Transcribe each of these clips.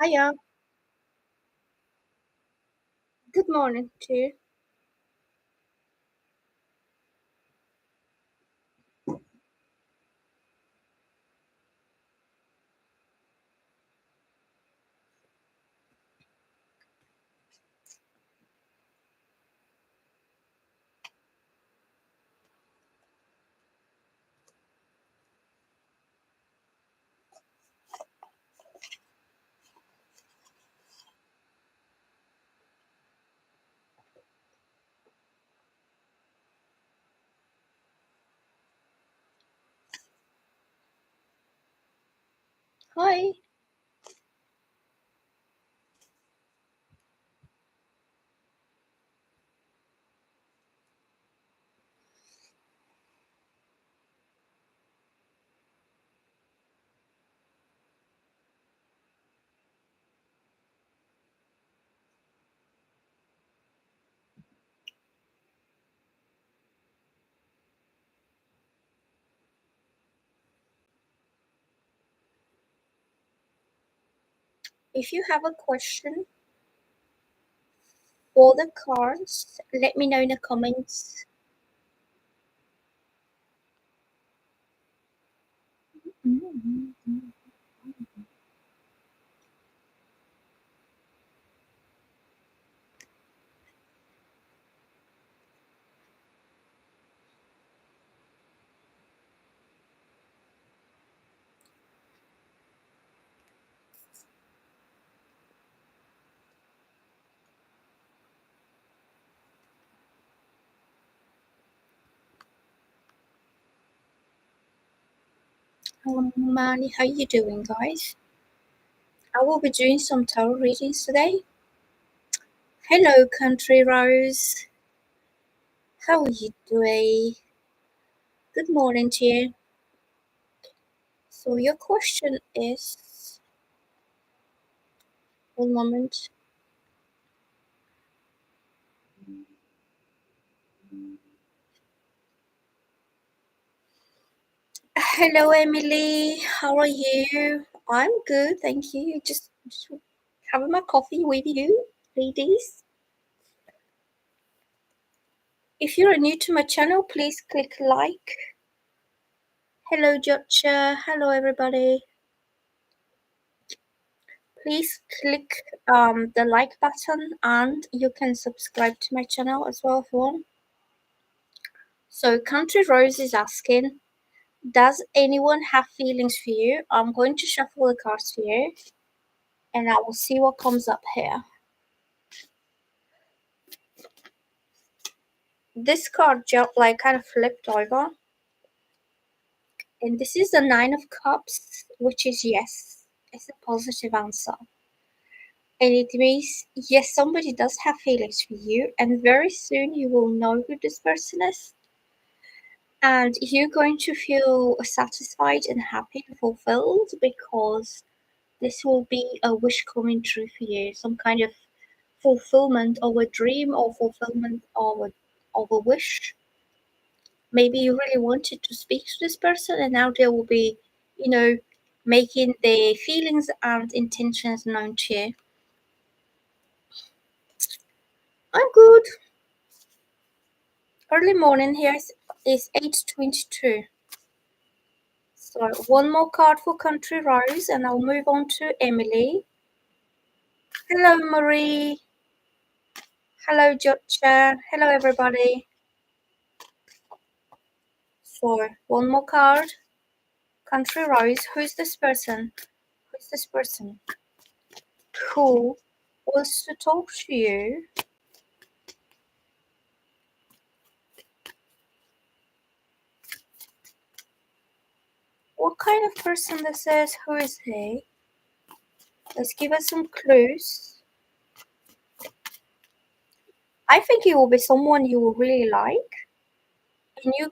Hiya. Good morning to you. Hi. If you have a question for the cards, let me know in the comments. Mani, how you doing, guys? I will be doing some tarot readings today. Hello, Country Rose. How are you doing? Good morning to you. So your question is, one moment. Hello, Emily. How are you? I'm good, thank you. Just having my coffee with you, ladies. If you're new to my channel, please click like. Hello, Jotcha. Hello, everybody. Please click the like button and you can subscribe to my channel as well if you want. So, Country Rose is asking, does anyone have feelings for you? I'm going to shuffle the cards for you and I will see what comes up here. This card kind of flipped over. And this is the Nine of Cups, which is yes. It's a positive answer. And it means, yes, somebody does have feelings for you, and very soon you will know who this person is. And you're going to feel satisfied and happy and fulfilled because this will be a wish coming true for you, some kind of fulfillment of a dream or fulfillment of a wish. Maybe you really wanted to speak to this person and now they will be, making their feelings and intentions known to you. I'm good. Early morning here is 8:22. So one more card for Country Rose and I'll move on to Emily. Hello, Marie. Hello, Jotcha. Hello, everybody. So one more card. Country Rose. Who's this person? Who's this person? Who wants to talk to you? What kind of person this is? Who is he? Let's give us some clues. I think he will be someone you will really like. And you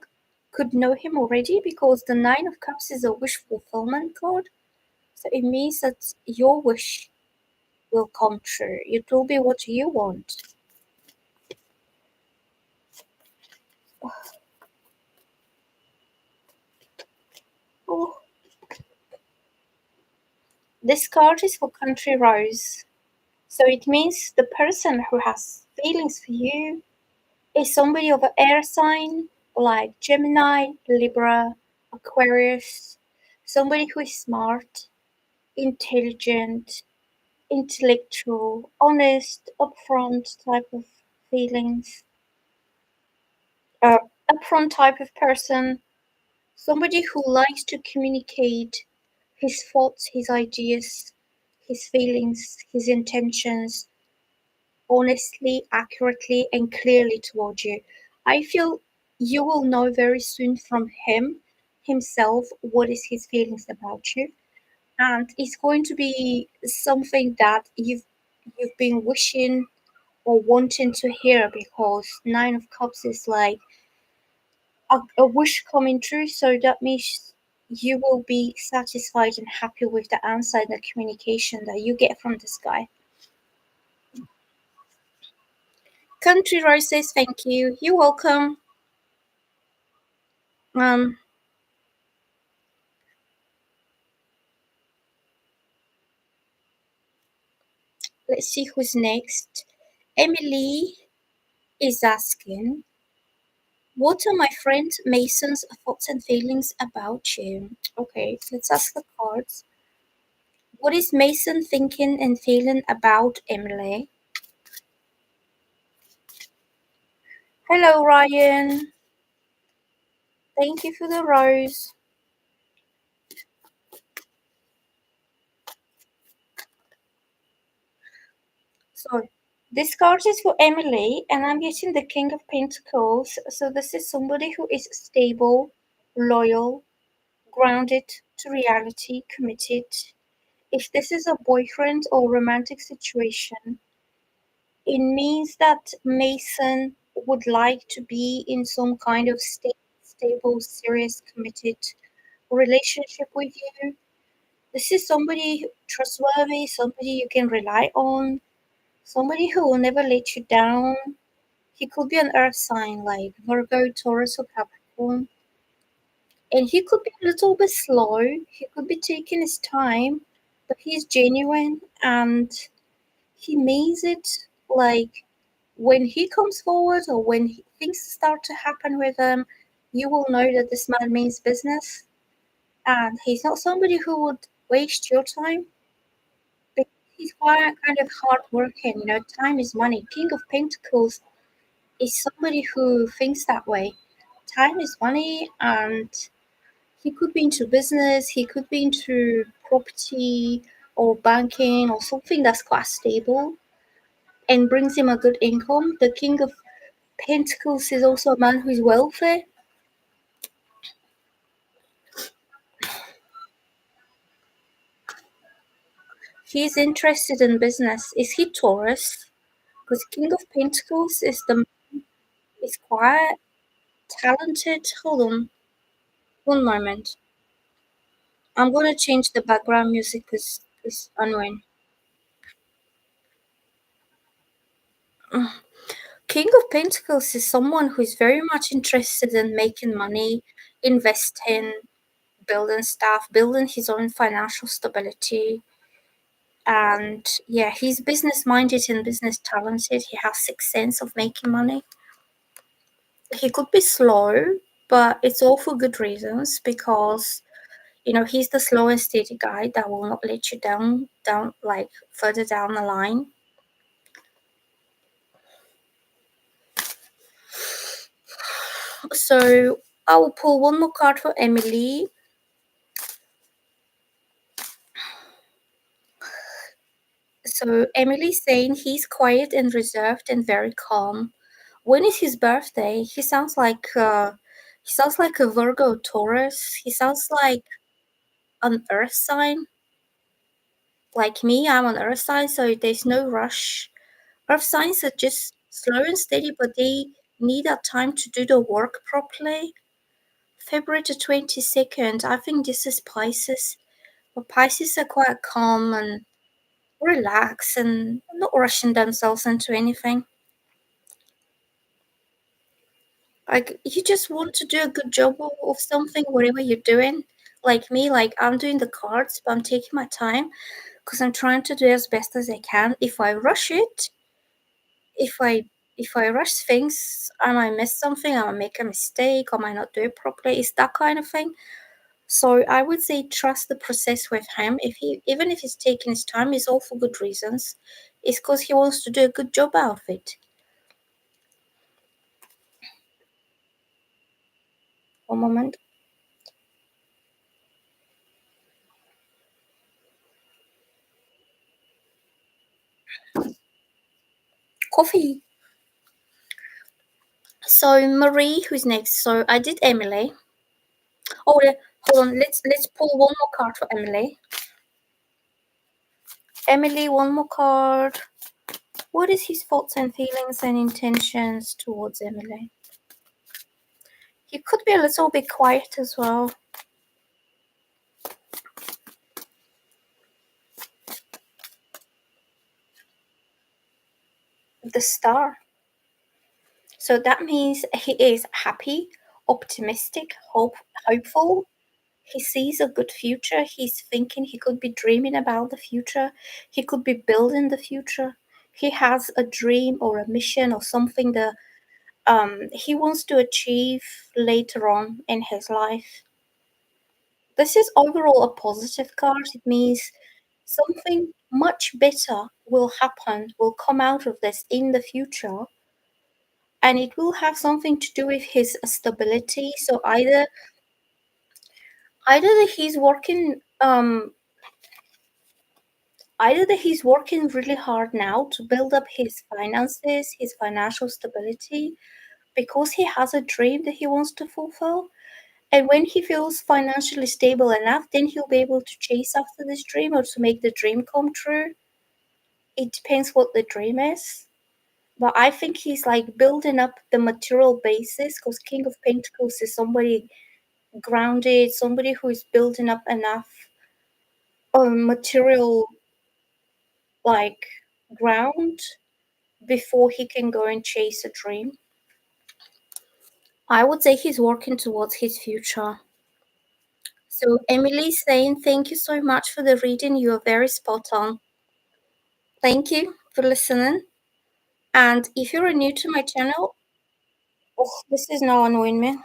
could know him already because the Nine of Cups is a wish fulfillment card. So it means that your wish will come true. It will be what you want. Oh, This card is for country rose. So it means the person who has feelings for you is somebody of an air sign like Gemini, Libra, Aquarius, somebody who is smart, intelligent, intellectual, honest, upfront type of feelings, uh, upfront type of person, somebody who likes to communicate his thoughts, his ideas, his feelings, his intentions honestly, accurately, and clearly towards you. I feel you will know very soon from him himself what is his feelings about you, and it's going to be something that you've been wishing or wanting to hear, because Nine of Cups is like a wish coming true. So that means you will be satisfied and happy with the answer and the communication that you get from this guy. Country Rose says thank you. You're welcome. Um, let's see who's next. Emily is asking, what are my friend Mason's thoughts and feelings about you? Okay, let's ask the cards. What is Mason thinking and feeling about Emily? Hello, Ryan. Thank you for the rose. So, this card is for Emily, and I'm getting the King of Pentacles. So, this is somebody who is stable, loyal, grounded to reality, committed. If this is a boyfriend or romantic situation, it means that Mason would like to be in some kind of stable, serious, committed relationship with you. This is somebody trustworthy, somebody you can rely on, somebody who will never let you down. He could be an earth sign like Virgo, Taurus, or Capricorn. And he could be a little bit slow. He could be taking his time, but he's genuine and he means it. Like when he comes forward or when things start to happen with him, you will know that this man means business. And he's not somebody who would waste your time. But he's quite kind of hard working. You know, time is money. King of Pentacles is somebody who thinks that way. Time is money, and he could be into business, he could be into property or banking or something that's quite stable and brings him a good income. The King of Pentacles is also a man who is wealthy. He's interested in business. Is he Taurus? Because King of Pentacles is quite talented. Hold on, one moment. I'm gonna change the background music because it's annoying. King of Pentacles is someone who is very much interested in making money, investing, building stuff, building his own financial stability. And yeah, he's business minded and business talented. He has sixth sense of making money. He could be slow, but it's all for good reasons because he's the slow and steady guy that will not let you down like further down the line. So I will pull one more card for Emily. So Emily's saying he's quiet and reserved and very calm. When is his birthday? He sounds like a Virgo Taurus. He sounds like an earth sign. Like me, I'm an earth sign, so there's no rush. Earth signs are just slow and steady, but they need that time to do the work properly. February the 22nd, I think this is Pisces. But Pisces are quite calm and relaxed and not rushing themselves into anything. Like you just want to do a good job of something, whatever you're doing. like me, like I'm doing the cards, but I'm taking my time because I'm trying to do as best as I can. If I rush it, if I if I rush things, I might miss something, I might make a mistake, I might not do it properly. It's that kind of thing. So I would say trust the process with him. If he even if he's taking his time, it's all for good reasons. It's because he wants to do a good job out of it. One moment. Coffee. So Marie, who's next? So I did Emily. Oh, hold on. Let's pull one more card for Emily. Emily, one more card. What is his thoughts and feelings and intentions towards Emily? He could be a little bit quiet as well. The star. So that means he is happy, optimistic, hopeful. He sees a good future. He's thinking, he could be dreaming about the future. He could be building the future. He has a dream or a mission or something that he wants to achieve later on in his life. This is overall a positive card. It means something much better will happen, will come out of this in the future, and it will have something to do with his stability. So either that he's working either that he's working really hard now to build up his finances, his financial stability, because he has a dream that he wants to fulfill. And when he feels financially stable enough, then he'll be able to chase after this dream or to make the dream come true. It depends what the dream is. But I think he's like building up the material basis because King of Pentacles is somebody grounded, somebody who is building up enough material like ground before he can go and chase a dream. I would say he's working towards his future. So Emily's saying thank you so much for the reading. You are very spot on. Thank you for listening. And if you're new to my channel, oh, this is now annoying me.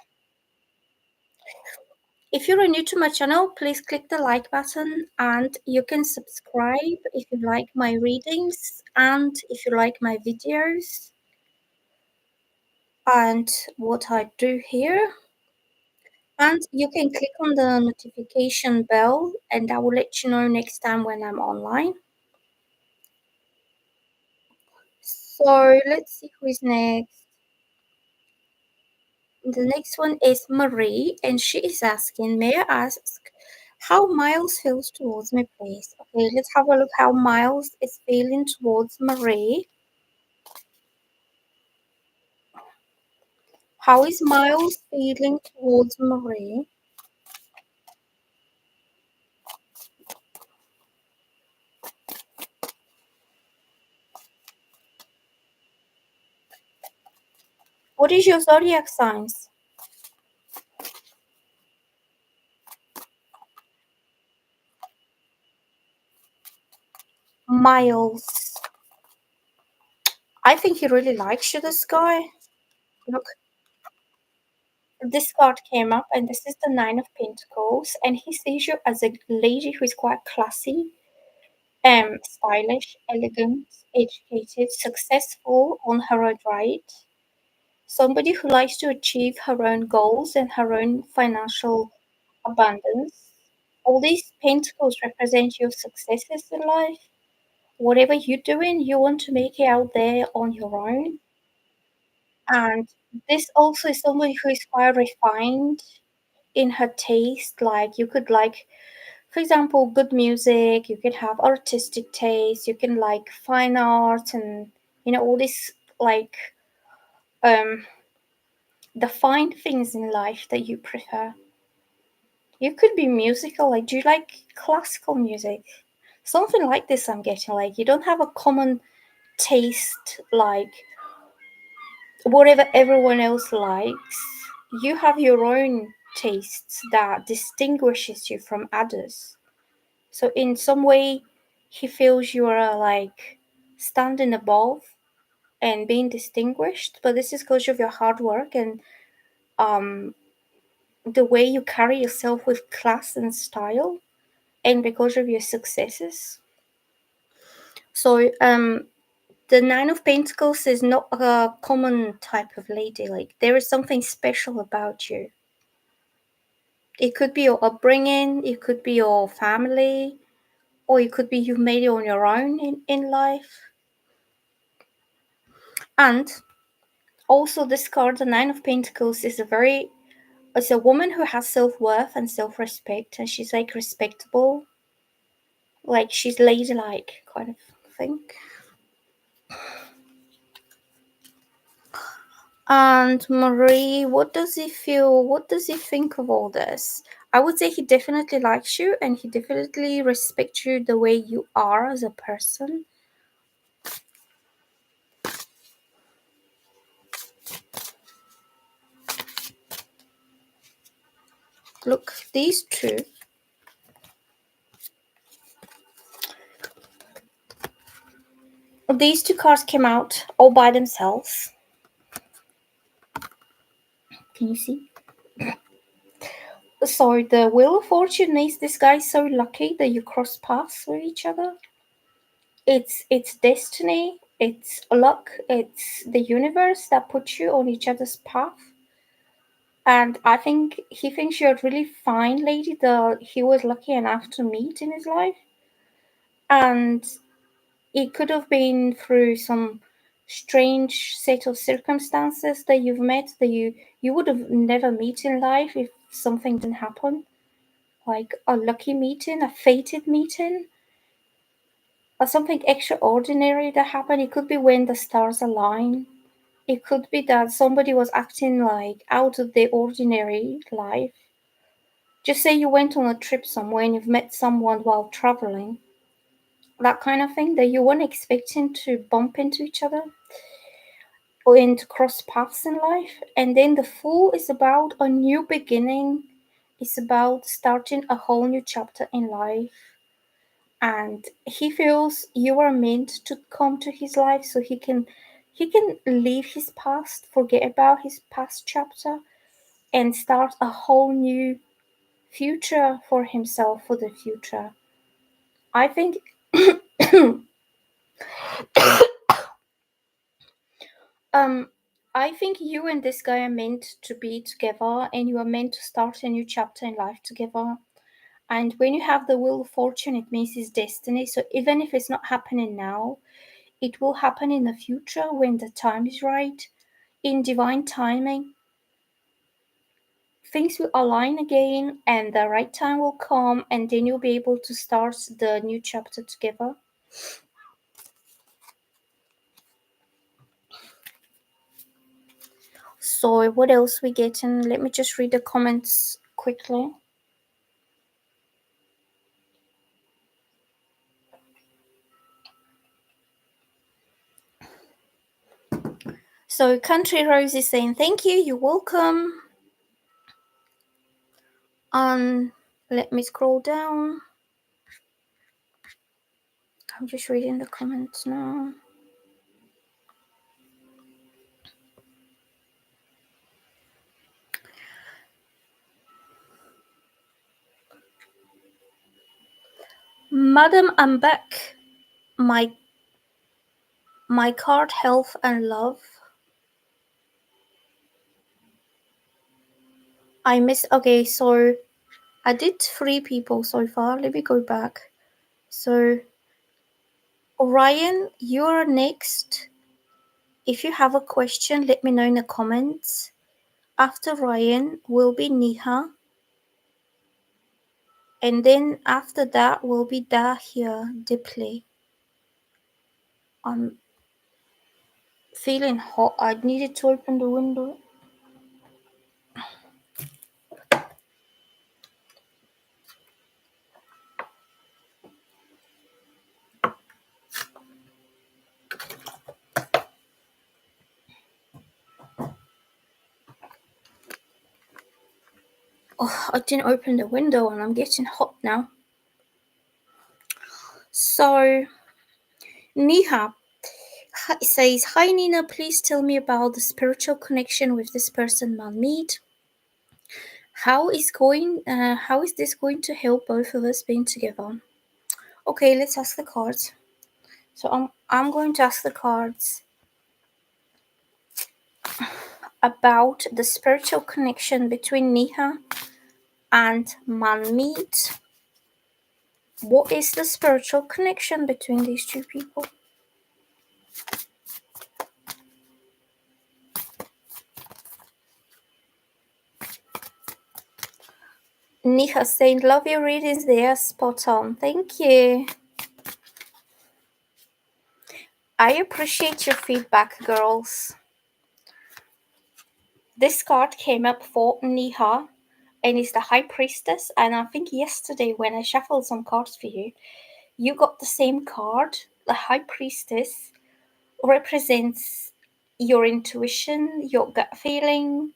If you're new to my channel, please click the like button and you can subscribe if you like my readings and if you like my videos and what I do here. And you can click on the notification bell and I will let you know next time when I'm online. So let's see who is next. The next one is Marie, and she is asking, may I ask how Miles feels towards me, please? Okay, let's have a look how Miles is feeling towards Marie. How is Miles feeling towards Marie? What is your zodiac signs? Miles. I think he really likes you, this guy. Look, this card came up, and this is the Nine of Pentacles, and he sees you as a lady who is quite classy, stylish, elegant, educated, successful on her own right. Somebody who likes to achieve her own goals and her own financial abundance. All these pentacles represent your successes in life. Whatever you're doing, you want to make it out there on your own. And this also is somebody who is quite refined in her taste. Like you could like, for example, good music, you could have artistic taste, you can like fine art and all this like um the fine things in life that you prefer. You could be musical, like do you like classical music? Something like this I'm getting, like you don't have a common taste like whatever everyone else likes. You have your own tastes that distinguishes you from others. So in some way, he feels you are like standing above and being distinguished, but this is because of your hard work and um, the way you carry yourself with class and style, and because of your successes. So the Nine of Pentacles is not a common type of lady. Like there is something special about you. It could be your upbringing, it could be your family, or it could be you've made it on your own in life. And also this card, the Nine of Pentacles, is it's a woman who has self-worth and self-respect, and she's like respectable, like she's ladylike kind of thing. And Marie, what does he feel? What does he think of all this? I would say he definitely likes you and he definitely respects you the way you are as a person. Look, these two. These two cards came out all by themselves. Can you see? So the Wheel of Fortune makes this guy so lucky that you cross paths with each other. It's destiny, it's luck, it's the universe that puts you on each other's path. And I think he thinks you're a really fine lady that he was lucky enough to meet in his life. And it could have been through some strange set of circumstances that you've met that you would have never meet in life if something didn't happen. Like a lucky meeting, a fated meeting, or something extraordinary that happened. It could be when the stars align. It could be that somebody was acting like out of the ordinary life. Just say you went on a trip somewhere and you've met someone while traveling. That kind of thing that you weren't expecting to bump into each other or to cross paths in life. And then the Fool is about a new beginning. It's about starting a whole new chapter in life. And he feels you are meant to come to his life so he can leave his past, forget about his past chapter, and start a whole new future for himself for the future. I think um I think you and this guy are meant to be together and you are meant to start a new chapter in life together. And when you have the Wheel of Fortune, it means it's destiny. So even if it's not happening now, it will happen in the future when the time is right. In divine timing, things will align again and the right time will come, and then you'll be able to start the new chapter together. So what else we getting? Let me just read the comments quickly. So Country Rose is saying thank you, you're welcome. Let me scroll down. I'm just reading the comments now. Madam, I'm back. My card, health and love. I missed. Okay, so I did 3 people so far. Let me go back. So Orion, you're next. If you have a question, let me know in the comments. After Ryan will be Niha. And then after that will be Dahlia Dipley. I'm feeling hot. I needed to open the window. Oh, I didn't open the window and I'm getting hot now. So, Niha says, "Hi Nina, please tell me about the spiritual connection with this person Manmeet. How is this going to help both of us being together?" Okay, let's ask the cards. So I'm going to ask the cards about the spiritual connection between Niha and Manmeet. What is the spiritual connection between these two people? Niha saying, "Love your readings, they are spot on." Thank you. I appreciate your feedback, girls. This card came up for Niha and is the High Priestess. And I think yesterday when I shuffled some cards for you, you got the same card. The High Priestess represents your intuition, your gut feeling,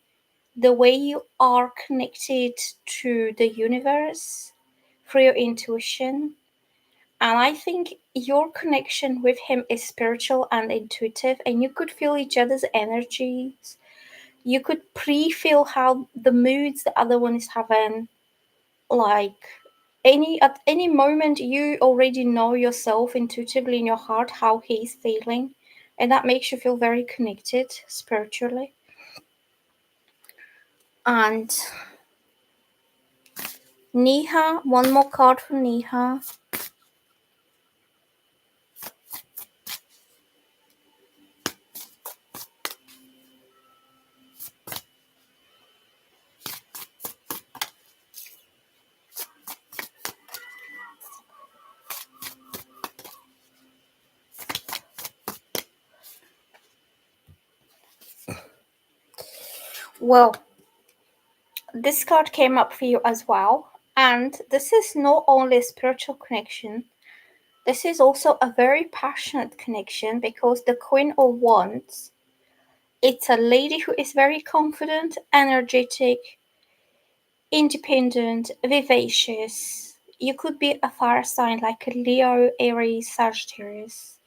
the way you are connected to the universe through your intuition. And I think your connection with him is spiritual and intuitive, and you could feel each other's energies. You could pre-feel how the moods the other one is having. Like at any moment, you already know yourself intuitively in your heart how he's feeling, and that makes you feel very connected spiritually. And Niha, one more card for Niha. Well, this card came up for you as well. And this is not only a spiritual connection, this is also a very passionate connection because the Queen of Wands, it's a lady who is very confident, energetic, independent, vivacious. You could be a fire sign like a Leo, Aries, Sagittarius.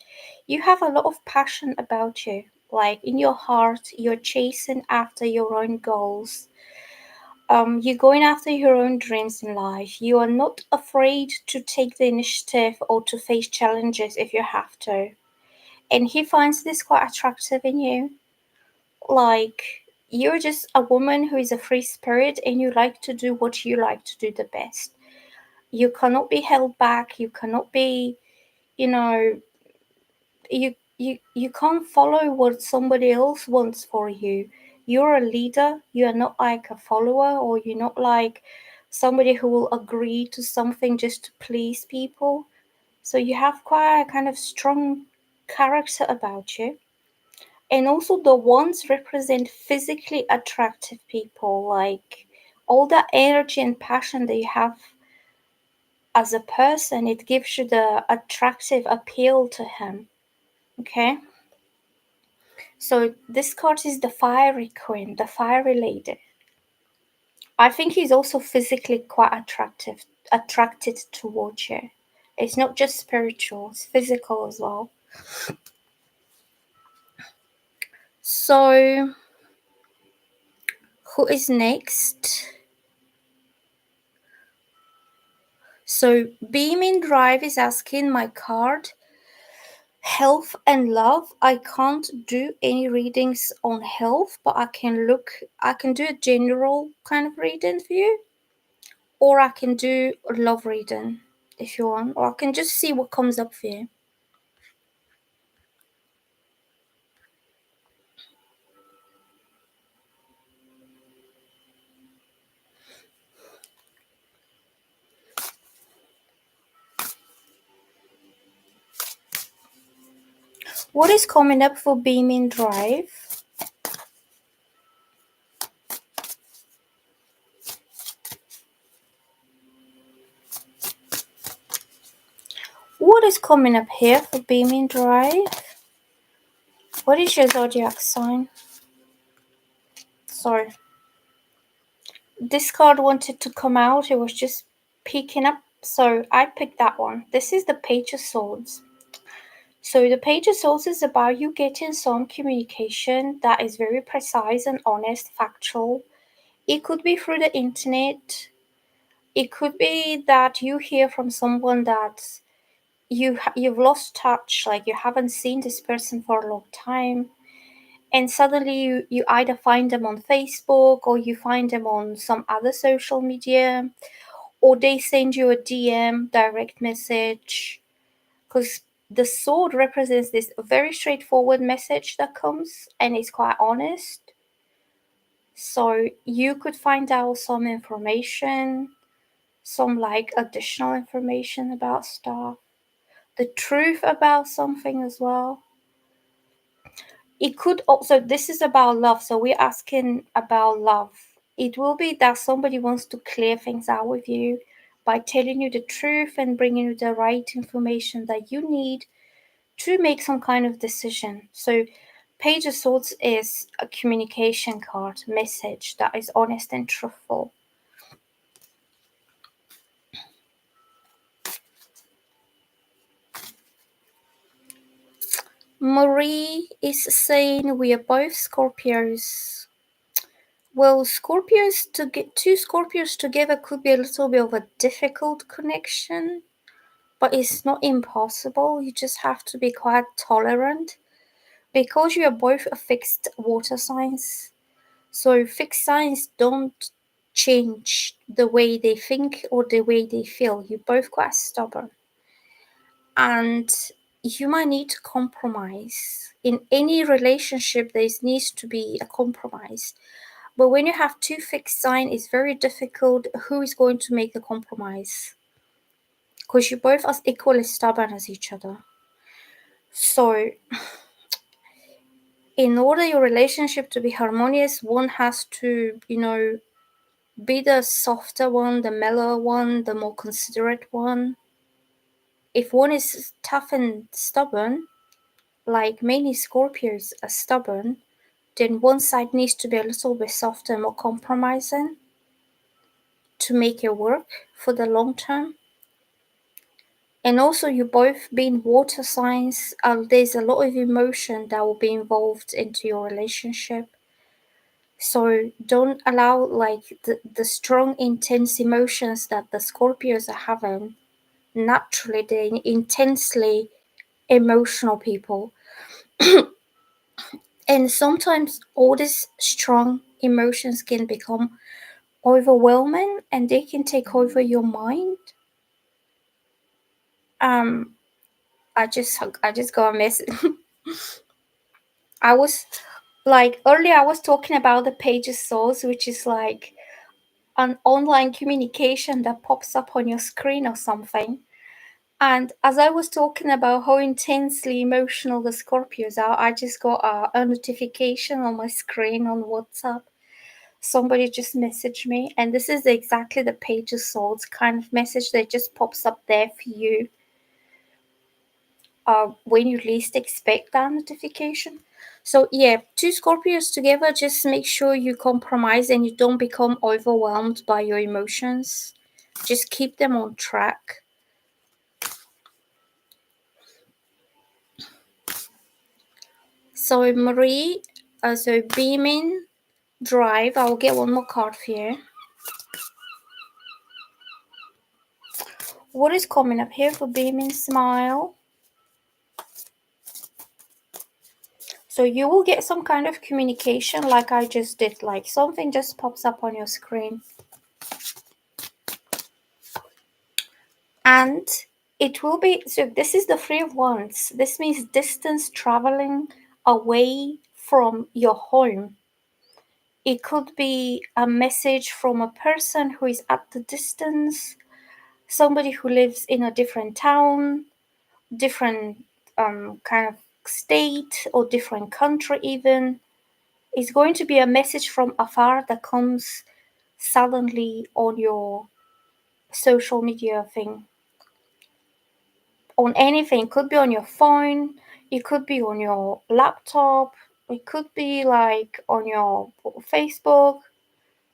You have a lot of passion about you. Like in your heart, you're chasing after your own goals. You're going after your own dreams in life. You are not afraid to take the initiative or to face challenges if you have to. And he finds this quite attractive in you. Like, you're just a woman who is a free spirit and you like to do what you like to do the best. You cannot be held back. You cannot be, you know, you can't follow what somebody else wants for you. You're a leader. You're not like a follower, or you're not like somebody who will agree to something just to please people. So you have quite a kind of strong character about you. And also the ones represent physically attractive people, like all that energy and passion that you have as a person, it gives you the attractive appeal to him. Okay. So this card is the fiery queen, the fiery lady. I think he's also physically quite attracted towards you. It's not just spiritual, it's physical as well. So who is next? So Beaming Drive is asking my card, health and love. I can't do any readings on health, but I can do a general kind of reading for you. Or I can do a love reading if you want. Or I can just see what comes up for you. What is coming up for Beaming Drive? What is coming up here for Beaming Drive? What is your zodiac sign? Sorry. This card wanted to come out, it was just peeking up, so I picked that one. This is the Page of Swords. So the Page of Swords is about you getting some communication that is very precise and honest, factual. It could be through the internet. It could be that you hear from someone that you've lost touch, like you haven't seen this person for a long time, and suddenly you either find them on Facebook or you find them on some other social media, or they send you a DM, direct message, because the sword represents this very straightforward message that comes and it's quite honest. So you could find out some information, some like additional information about stuff, the truth about something as well. It could also, this is about love, so we're asking about love. It will be that somebody wants to clear things out with you by telling you the truth and bringing you the right information that you need to make some kind of decision. So Page of Swords is a communication card, message that is honest and truthful. Marie is saying we are both Scorpios. Well, Scorpios to get two Scorpios together could be a little bit of a difficult connection, but it's not impossible. You just have to be quite tolerant because you are both a fixed water signs. So fixed signs don't change the way they think or the way they feel. You're both quite stubborn. And you might need to compromise. In any relationship, there needs to be a compromise. But when you have two fixed signs, it's very difficult who is going to make the compromise. Because you're both as equally stubborn as each other. So in order your relationship to be harmonious, one has to, be the softer one, the mellower one, the more considerate one. If one is tough and stubborn, like many Scorpios are stubborn, then one side needs to be a little bit softer and more compromising to make it work for the long term. And also, you both being water signs, there's a lot of emotion that will be involved into your relationship. So don't allow like the strong, intense emotions that the Scorpios are having. Naturally, they're intensely emotional people. And sometimes all these strong emotions can become overwhelming and they can take over your mind. Um, I just got a message. I was like earlier I was talking about the Page of Swords, which is like an online communication that pops up on your screen or something. And as I was talking about how intensely emotional the Scorpios are, I just got a notification on my screen on WhatsApp. Somebody just messaged me, and this is exactly the Page of Swords kind of message that just pops up there for you when you least expect that notification. So yeah, two Scorpios together, just make sure you compromise and you don't become overwhelmed by your emotions. Just keep them on track. So Marie, so Beaming Drive, I'll get one more card for you. What is coming up here for Beaming Smile? So you will get some kind of communication like I just did, like something just pops up on your screen. And it will be, so this is the Three of Wands. This means distance traveling away from your home. It could be a message from a person who is at the distance, somebody who lives in a different town, different kind of state, or different country even. It's going to be a message from afar that comes suddenly on your social media thing, on anything. It could be on your phone, it could be on your laptop, it could be like on your Facebook.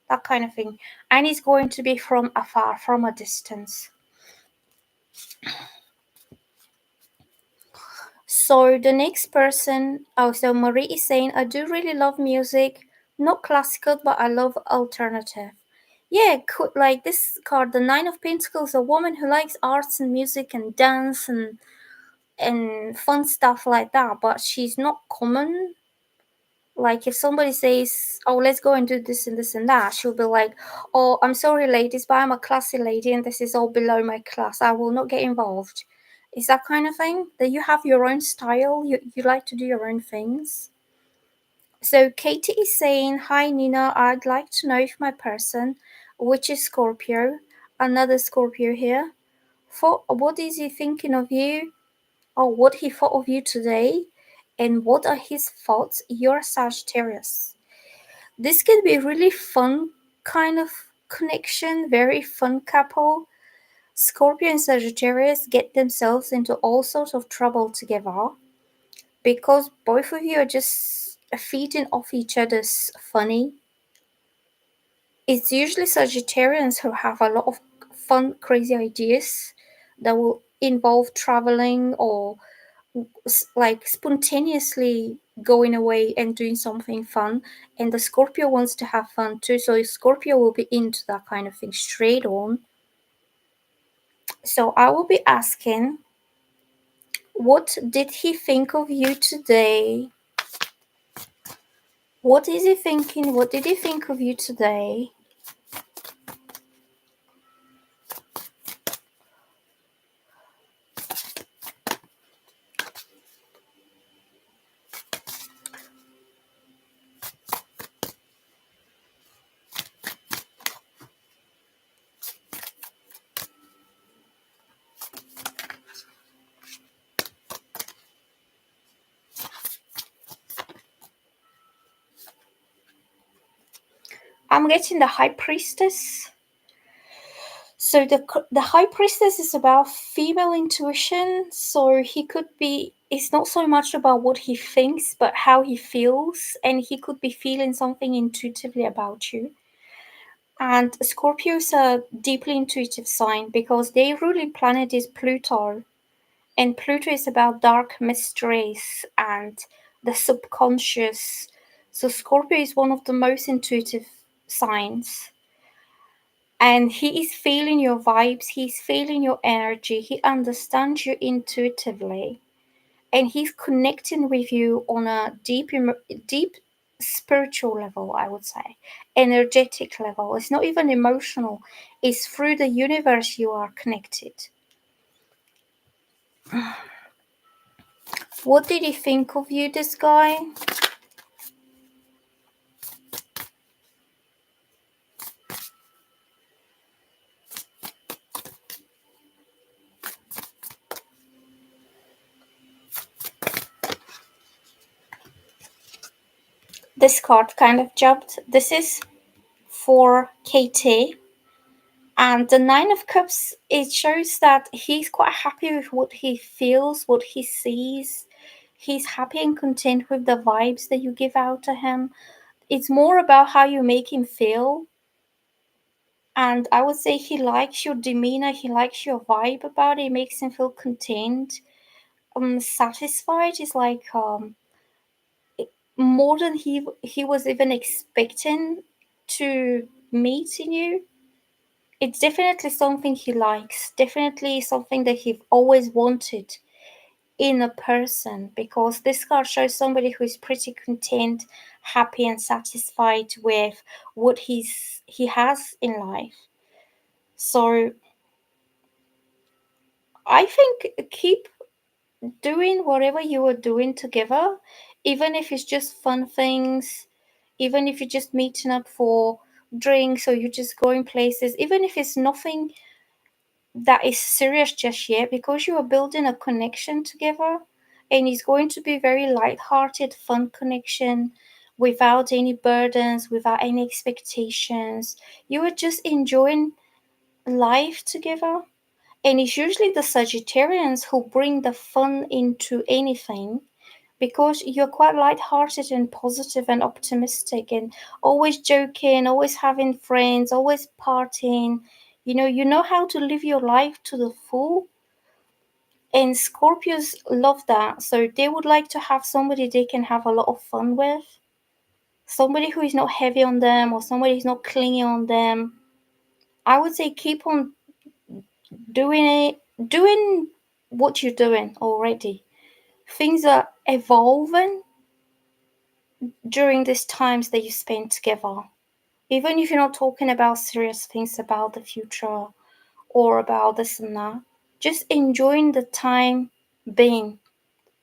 that kind of thing. And it's going to be from afar, from a distance. So the next person, oh, so Marie is saying, I do really love music, not classical, but I love alternative. Yeah, cool. Like this card, the Nine of Pentacles, a woman who likes arts and music and dance and fun stuff like that, but she's not common. Like if somebody says, "Oh, let's go and do this and this and that," she'll be like, "Oh, I'm sorry, ladies, but I'm a classy lady, and this is all below my class. I will not get involved." Is that kind of thing that you have your own style? You like to do your own things. So Katie is saying, "Hi Nina, I'd like to know if my person, which is Scorpio, another Scorpio here, for what is he thinking of you, or what he thought of you today, and what are his thoughts? You're Sagittarius." This can be really fun kind of connection, very fun couple. Scorpio and Sagittarius get themselves into all sorts of trouble together because both of you are just feeding off each other's funny. It's usually Sagittarians who have a lot of fun, crazy ideas that will involve traveling or like spontaneously going away and doing something fun, and the Scorpio wants to have fun too, so Scorpio will be into that kind of thing straight on. So I will be asking, what did he think of you today? What is he thinking? What did he think of you today? I'm getting the High Priestess. So the High Priestess is about female intuition. So he could be. It's not so much about what he thinks, but how he feels, and he could be feeling something intuitively about you. And Scorpios are deeply intuitive sign because their ruling planet is Pluto, and Pluto is about dark mysteries and the subconscious. So Scorpio is one of the most intuitive signs, and he is feeling your vibes, he's feeling your energy, he understands you intuitively, and he's connecting with you on a deep spiritual level, I would say, energetic level. It's not even emotional, it's through the universe you are connected. What did he think of you, this guy? This card kind of jumped. This is for KT. And the Nine of Cups, it shows that he's quite happy with what he feels, what he sees. He's happy and content with the vibes that you give out to him. It's more about how you make him feel. And I would say he likes your demeanor, he likes your vibe about it, it makes him feel content. Satisfied is like more than he was even expecting to meet in you. It's definitely something he likes, definitely something that he always wanted in a person, because this card shows somebody who is pretty content, happy and satisfied with what he has in life. So I think keep doing whatever you are doing together, even if it's just fun things, even if you're just meeting up for drinks or you're just going places, even if it's nothing that is serious just yet, because you are building a connection together, and it's going to be very light-hearted, fun connection without any burdens, without any expectations. You are just enjoying life together. And it's usually the Sagittarians who bring the fun into anything, because you're quite light-hearted and positive and optimistic and always joking, always having friends, always partying. You know how to live your life to the full. And Scorpios love that. So they would like to have somebody they can have a lot of fun with. Somebody who is not heavy on them or somebody who's not clingy on them. I would say keep on doing what you're doing already. Things are evolving during these times that you spend together. Even if you're not talking about serious things about the future or about this and that, just enjoying the time being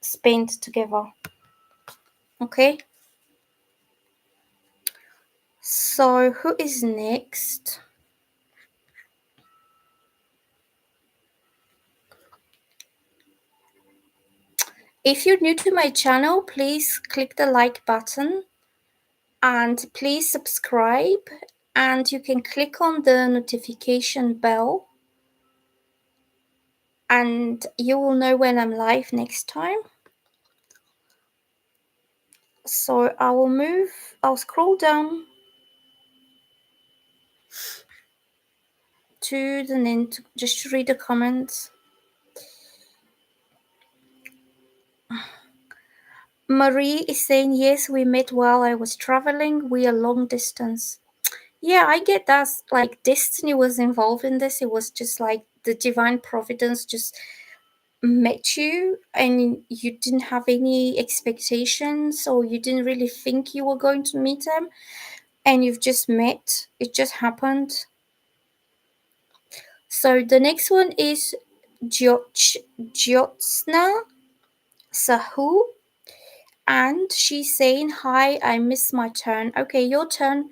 spent together. Okay? So, who is next? If you're new to my channel, please click the like button and please subscribe. And you can click on the notification bell and you will know when I'm live next time. So I'll scroll down to the end just to read the comments. Marie is saying, yes, we met while I was traveling. We are long distance. Yeah, I get that. Like, destiny was involved in this. It was just like the divine providence just met you and you didn't have any expectations or you didn't really think you were going to meet them and you've just met. It just happened. So the next one is Jyotsna Sahu, and she's saying, hi, I missed my turn. Okay, your turn.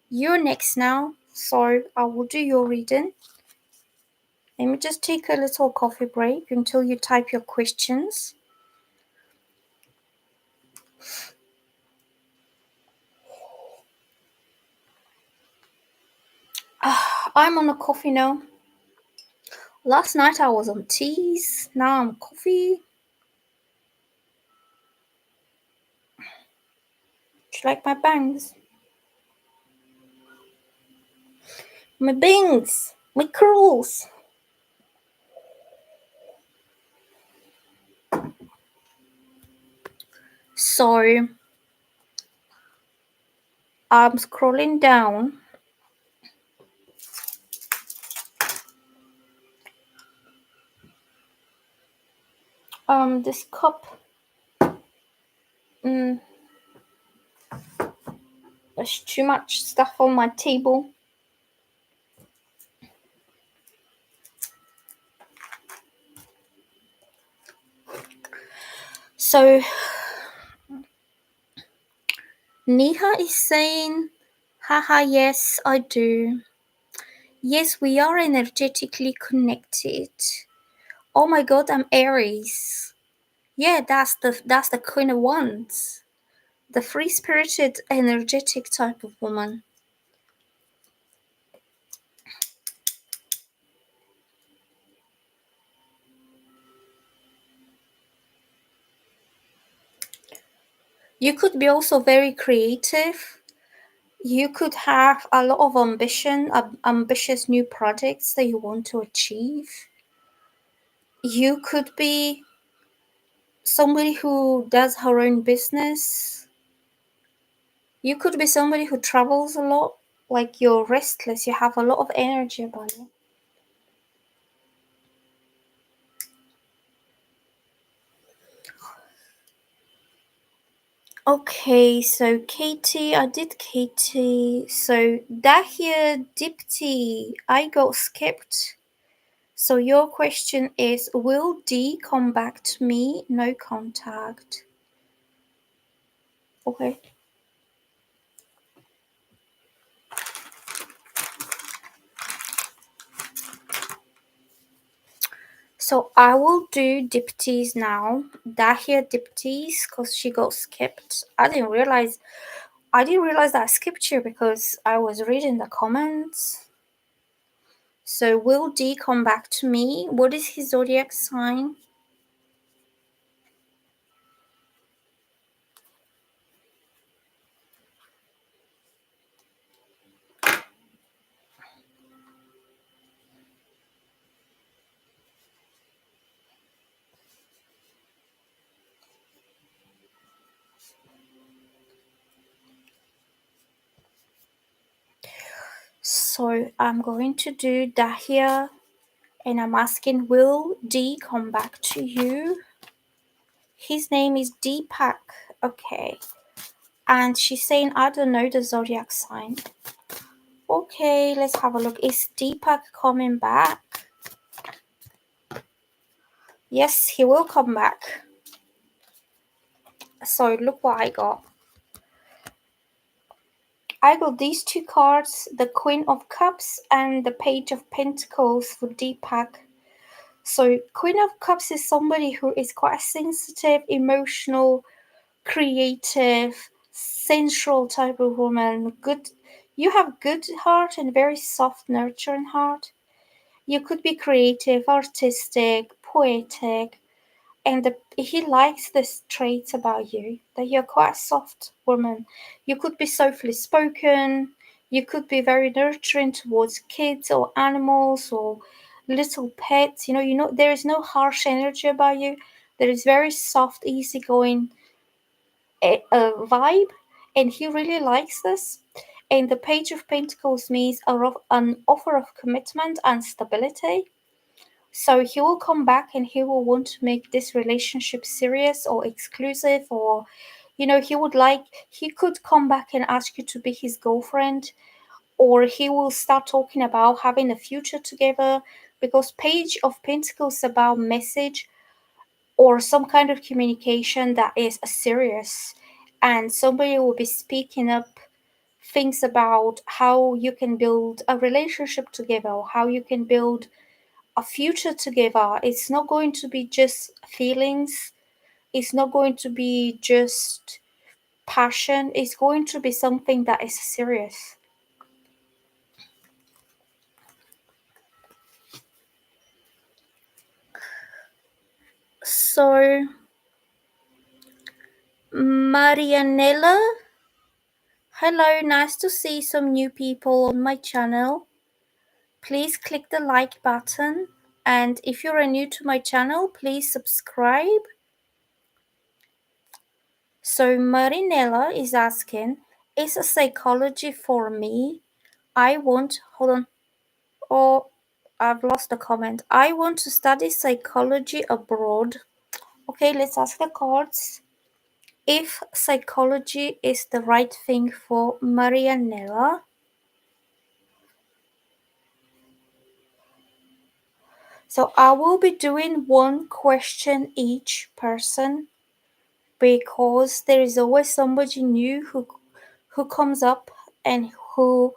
You're next now. So I will do your reading. Let me just take a little coffee break until you type your questions. I'm on a coffee now. Last night I was on teas. Now I'm coffee. Do you like my bangs? My bangs. My curls. So I'm scrolling down. This cup. There's too much stuff on my table. So Neha is saying, haha, yes, I do. Yes, we are energetically connected. Oh my god, I'm Aries. Yeah, that's the Queen of Wands. The free spirited, energetic type of woman. You could be also very creative. You could have a lot of ambition, ambitious new projects that you want to achieve. You could be somebody who does her own business. You could be somebody who travels a lot. Like, you're restless, you have a lot of energy about you. Okay, so Katie, I did Katie. So Dahlia Dipti, I got skipped. So your question is, will D come back to me? No contact. Okay. So I will do Dipties now. Dahlia Dipties, because she got skipped. I didn't realize that I skipped you because I was reading the comments. So will D come back to me? What is his zodiac sign? So I'm going to do that here, and I'm asking, will D come back to you? His name is Deepak. Okay. And she's saying, I don't know the zodiac sign. Okay, let's have a look. Is Deepak coming back? Yes, he will come back. So look what I got. I got these two cards, the Queen of Cups and the Page of Pentacles for Deepak. So Queen of Cups is somebody who is quite sensitive, emotional, creative, sensual type of woman. Good, you have good heart and very soft, nurturing heart. You could be creative, artistic, poetic, and he likes this trait about you, that you're quite a soft woman. You could be softly spoken. You could be very nurturing towards kids or animals or little pets. There is no harsh energy about you. There is very soft, easygoing vibe, and he really likes this. And the Page of Pentacles means an offer of commitment and stability. So he will come back and he will want to make this relationship serious or exclusive, or he could come back and ask you to be his girlfriend, or he will start talking about having a future together, because Page of Pentacles is about message or some kind of communication that is serious, and somebody will be speaking up things about how you can build a relationship together, or how you can build a future together. It's not going to be just feelings, it's not going to be just passion, it's going to be something that is serious. So Marianella, hello, nice to see some new people on my channel. Please click the like button, and if you're new to my channel, please subscribe. So Marinella is asking, is a psychology for me? Hold on. Oh, I've lost the comment. I want to study psychology abroad. Okay, let's ask the cards if psychology is the right thing for Marianella. So I will be doing one question each person, because there is always somebody new who comes up and who's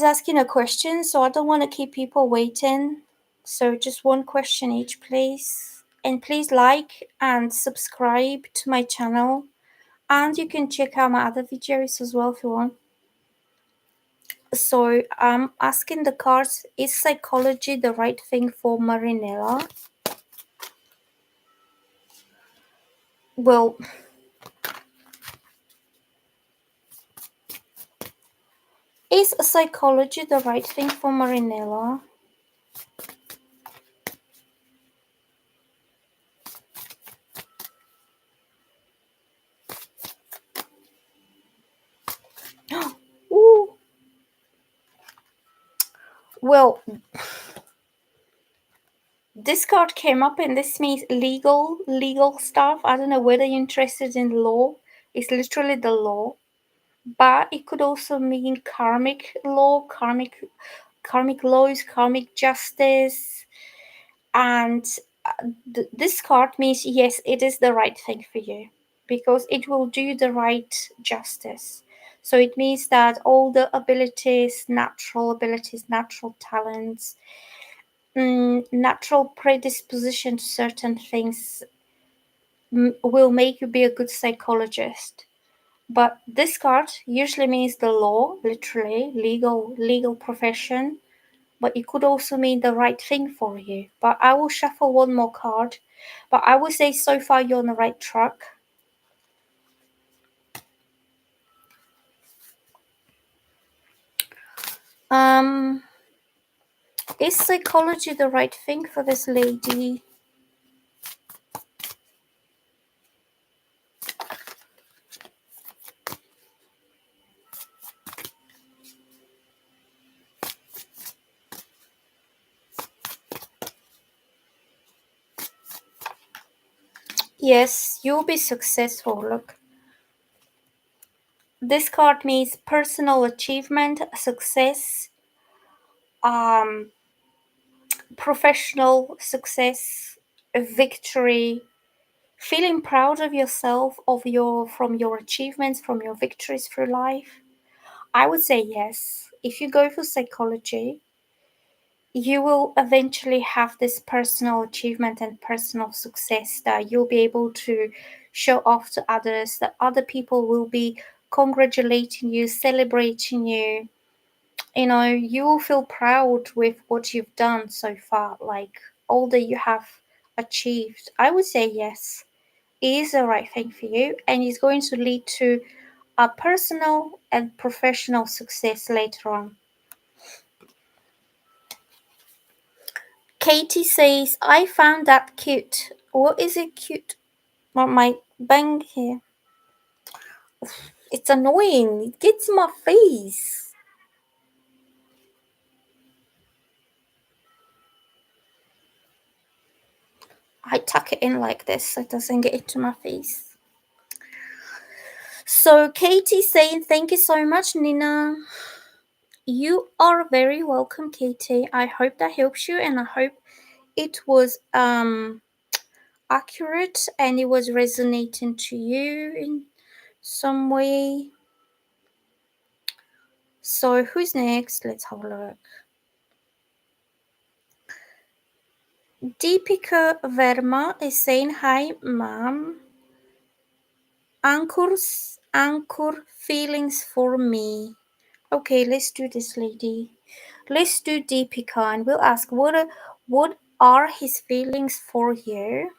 asking a question, so I don't want to keep people waiting. So just one question each, please. And please like and subscribe to my channel. And you can check out my other videos as well if you want. So I'm asking the cards, is psychology the right thing for Marinella? Well, is psychology the right thing for Marinella? Ooh. Well, this card came up and this means legal stuff. I don't know whether you're interested in law. It's literally the law. But it could also mean karmic law, karmic laws, karmic justice. And this card means yes, it is the right thing for you, because it will do the right justice. So it means that all the abilities, natural talents, natural predisposition to certain things will make you be a good psychologist. But this card usually means the law, literally legal profession, but it could also mean the right thing for you. But I will shuffle one more card. But I would say so far you're on the right track. Is psychology the right thing for this lady? Yes, you'll be successful. Look, this card means personal achievement, success, um, professional success, a victory, feeling proud of yourself, of your from your achievements, from your victories through life. I would say yes. If you go for psychology, you will eventually have this personal achievement and personal success that you'll be able to show off to others, that other people will be congratulating you, celebrating you. You know, you will feel proud with what you've done so far, like all that you have achieved. I would say yes, it is the right thing for you, and it's going to lead to a personal and professional success later on. Katie says, I found that cute. What is it cute? What my bang here? It's annoying. It gets in my face. I tuck it in like this so it doesn't get into my face. So Katie saying, thank you so much, Nina. You are very welcome, Katie. I hope that helps you, and I hope it was accurate and it was resonating to you in some way. So who's next? Let's have a look. Deepika Verma is saying, hi, mom. Anchor feelings for me. Okay, let's do this, lady. Let's do Deepika and we'll ask what are his feelings for you?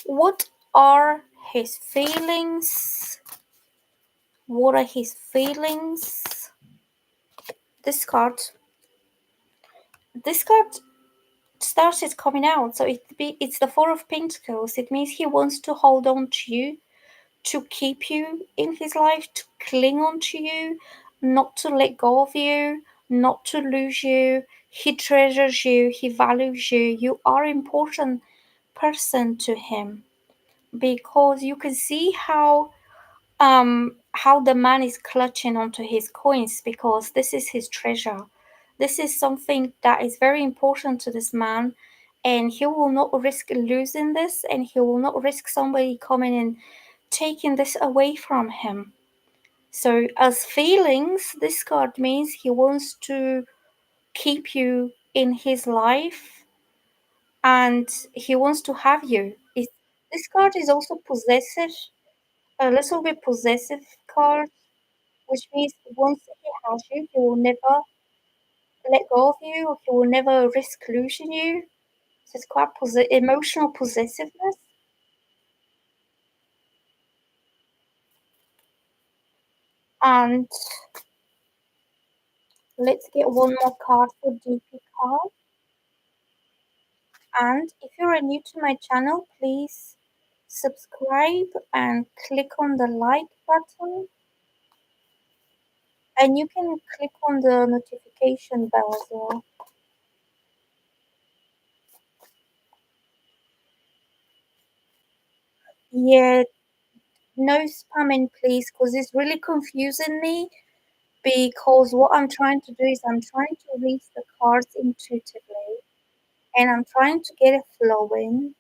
What are his feelings? What are his feelings? This card. This card started coming out, so it's the Four of Pentacles. It means he wants to hold on to you, to keep you in his life, to cling on to you, not to let go of you, not to lose you. He treasures you, he values you. You are an important person to him because you can see how the man is clutching onto his coins because this is his treasure. This is something that is very important to this man, and he will not risk losing this, and he will not risk somebody coming and taking this away from him. So, as feelings, this card means he wants to keep you in his life and he wants to have you. This card is also possessive, a little bit possessive card, which means once he has you, he will never let go of you, or he will never risk losing you. So it's quite emotional possessiveness. And let's get one more card for DP card. And if you're new to my channel, please subscribe and click on the like button. And you can click on the notification bell as well. Yeah, no spamming, please, because it's really confusing me. Because what I'm trying to do is I'm trying to read the cards intuitively and I'm trying to get it flowing.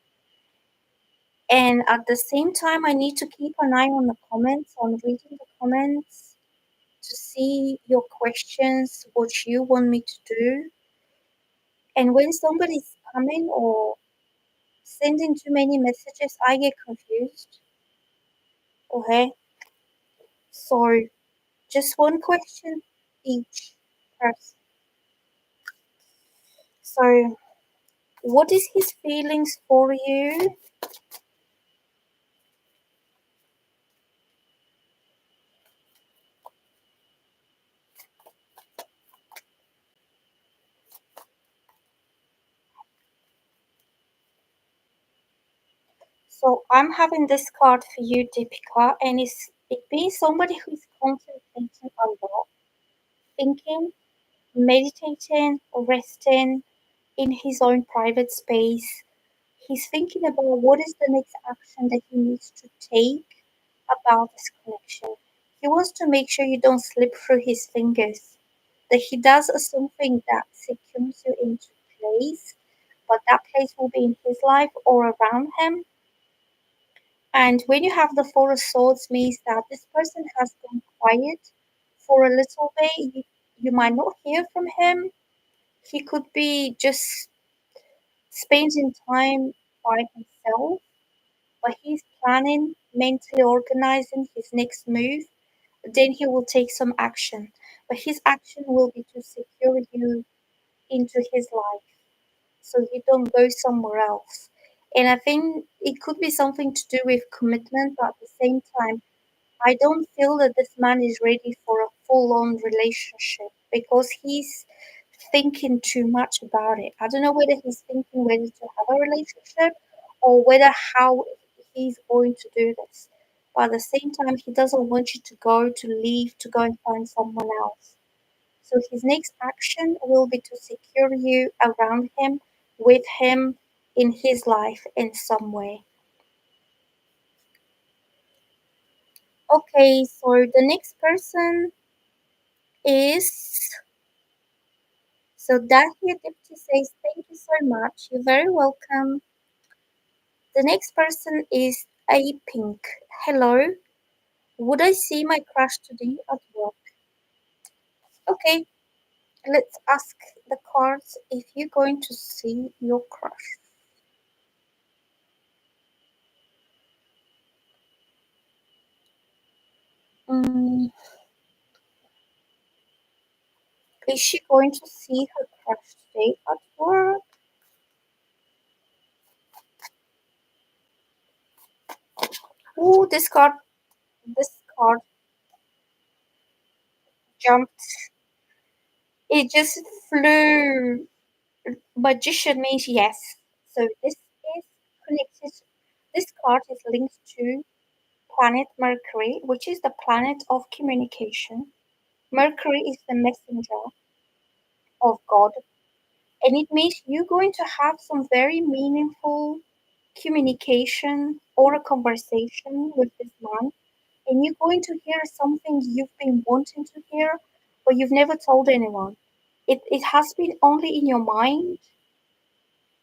And at the same time, I need to keep an eye on the comments, on reading the comments to see your questions, what you want me to do. And when somebody's coming or sending too many messages, I get confused. Okay, so just one question each person. So, what is his feelings for you? So I'm having this card for you, Deepika, and it means somebody who is contemplating a lot, thinking, meditating, resting, in his own private space. He's thinking about what is the next action that he needs to take about this connection. He wants to make sure you don't slip through his fingers, that he does something that secures you into place, but that place will be in his life or around him. And when you have the Four of Swords, means that this person has gone quiet for a little bit. You might not hear from him. He could be just spending time by himself, but he's planning, mentally organizing his next move. Then he will take some action. But his action will be to secure you into his life so you don't go somewhere else. And I think it could be something to do with commitment, but at the same time, I don't feel that this man is ready for a full on relationship because he's thinking too much about it. I don't know whether he's thinking whether to have a relationship or whether how he's going to do this. But at the same time, he doesn't want you to go, to leave, to go and find someone else. So his next action will be to secure you around him, with him, in his life in some way. Okay, so the next person is, so Dahlia Dipti says, thank you so much. You're very welcome. The next person is A Pink. Hello. Would I see my crush today at work? Okay, let's ask the cards if you're going to see your crush. Mm, is she going to see her crush today at work? Oh, this card jumped. It just flew. Magician means yes. So this is connected. This card is linked to planet Mercury, which is the planet of communication. Mercury is the messenger of God, and it means you're going to have some very meaningful communication or a conversation with this man, and you're going to hear something you've been wanting to hear, but you've never told anyone. It has been only in your mind,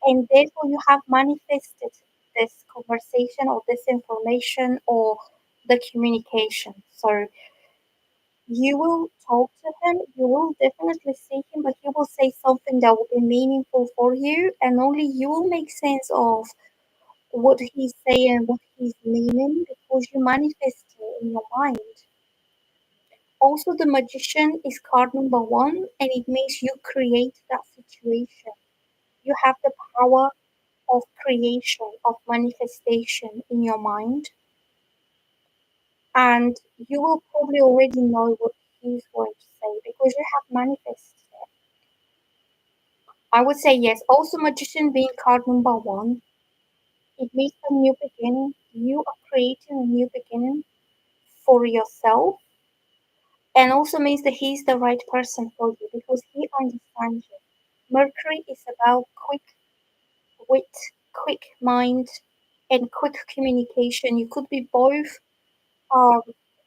and therefore you have manifested this conversation or this information or the communication. So you will talk to him, you will definitely see him, but he will say something that will be meaningful for you, and only you will make sense of what he's saying, what he's meaning, because you manifest it in your mind. Also, the magician is card number one, and it means you create that situation. You have the power of creation, of manifestation in your mind, and you will probably already know what he's going to say because you have manifested it. I would say yes. Also, magician being card number one, it means a new beginning. You are creating a new beginning for yourself, and also means that he's the right person for you because he understands you. Mercury is about quick wit, quick mind, and quick communication. You could be both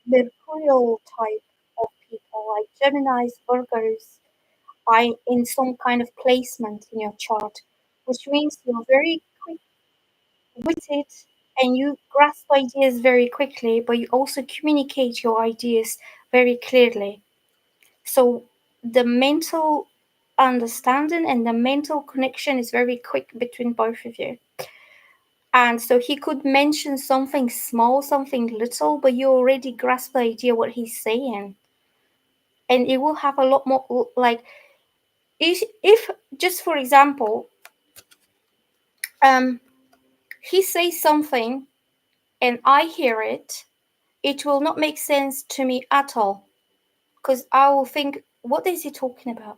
mercurial type of people, like Geminis, Virgos, are in some kind of placement in your chart, which means you're very quick witted and you grasp ideas very quickly, but you also communicate your ideas very clearly. So the mental understanding and the mental connection is very quick between both of you. And so he could mention something small, something little, but you already grasp the idea what he's saying. And it will have a lot more, like, if just for example, um, he says something and I hear it, it will not make sense to me at all. Because I will think, what is he talking about?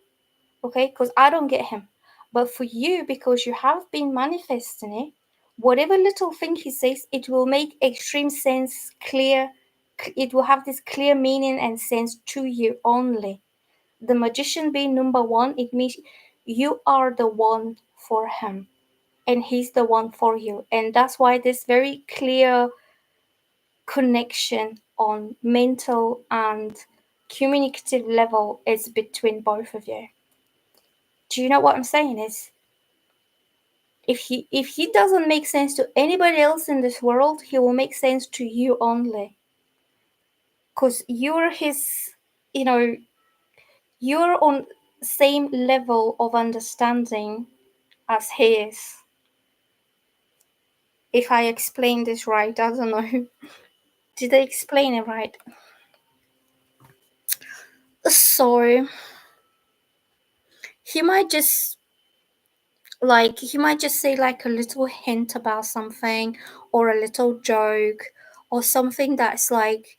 Okay, because I don't get him. But for you, because you have been manifesting it, whatever little thing he says, it will make extreme sense, clear. It will have this clear meaning and sense to you only. The magician being number one, it means You are the one for him, and he's the one for you. And that's why this very clear connection on mental and communicative level is between both of you. Do you know what I'm saying? Is if he doesn't make sense to anybody else in this world, he will make sense to you only. Because you're his, you know, you're on same level of understanding as he is. If I explain this right, I don't know. Did I explain it right? So he might just say like a little hint about something, or a little joke, or something that's like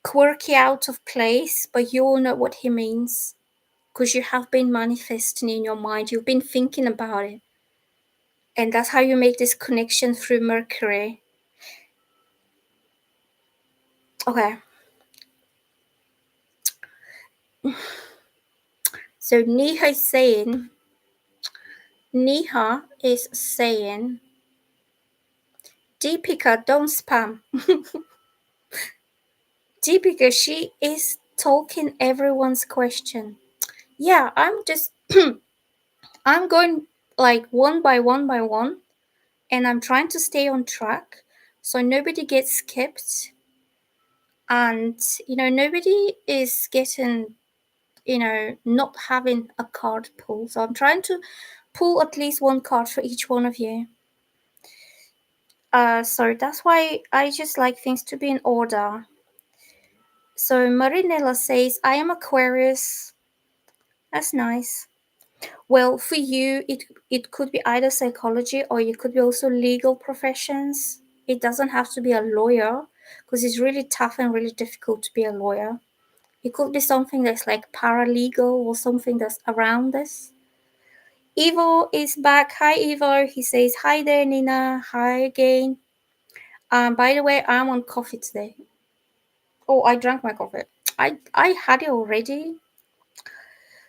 quirky, out of place, but you all know what he means because you have been manifesting in your mind, you've been thinking about it, and that's how you make this connection through Mercury. Okay, so Neha is saying, Deepika, don't spam. Deepika, she is talking everyone's question. Yeah, I'm going like one by one by one, and I'm trying to stay on track so nobody gets skipped, and nobody is getting, not having a card pull. So I'm trying to pull at least one card for each one of you. So that's why I just like things to be in order. So Marinella says, I am Aquarius. That's nice. Well, for you, it could be either psychology, or it could be also legal professions. It doesn't have to be a lawyer, because it's really tough and really difficult to be a lawyer. It could be something that's like paralegal, or something that's around this. Ivo is back. Hi, Ivo. He says, hi there, Nina. Hi again. By the way, I'm on coffee today. Oh, I drank my coffee. I had it already.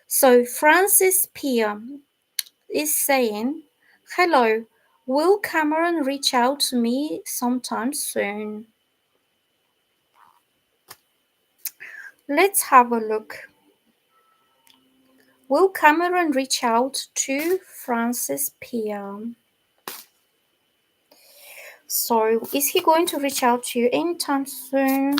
So Francis Pia is saying, hello, will Cameron reach out to me sometime soon? Let's have a look. Will Cameron reach out to Francis Pia? So, is he going to reach out to you anytime soon?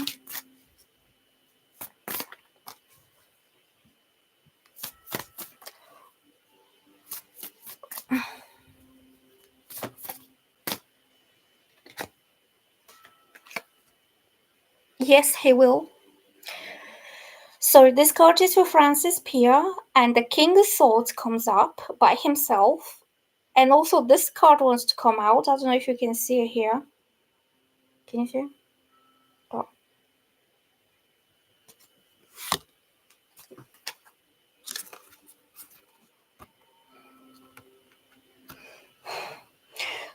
Yes, he will. So this card is for Francis Pia, and the King of Swords comes up by himself. And also this card wants to come out. I don't know if you can see it here. Can you see? Oh.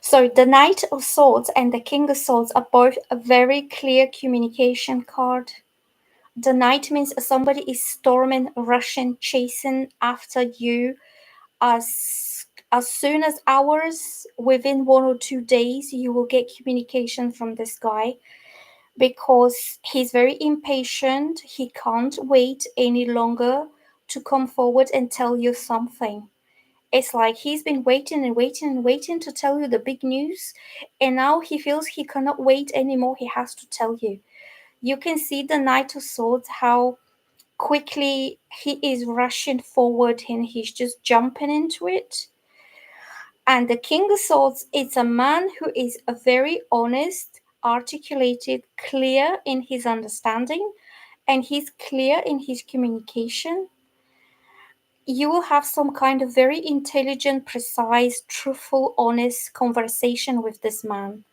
So the Knight of Swords and the King of Swords are both a very clear communication card. The Knight means somebody is storming, rushing, chasing after you as soon as hours, within 1 or 2 days, you will get communication from this guy, because he's very impatient. He can't wait any longer to come forward and tell you something. It's like he's been waiting and waiting and waiting to tell you the big news, and now he feels he cannot wait anymore. He has to tell you. You can see the Knight of Swords, how quickly he is rushing forward and he's just jumping into it. And the King of Swords is a man who is a very honest, articulated, clear in his understanding, and he's clear in his communication. You will have some kind of very intelligent, precise, truthful, honest conversation with this man.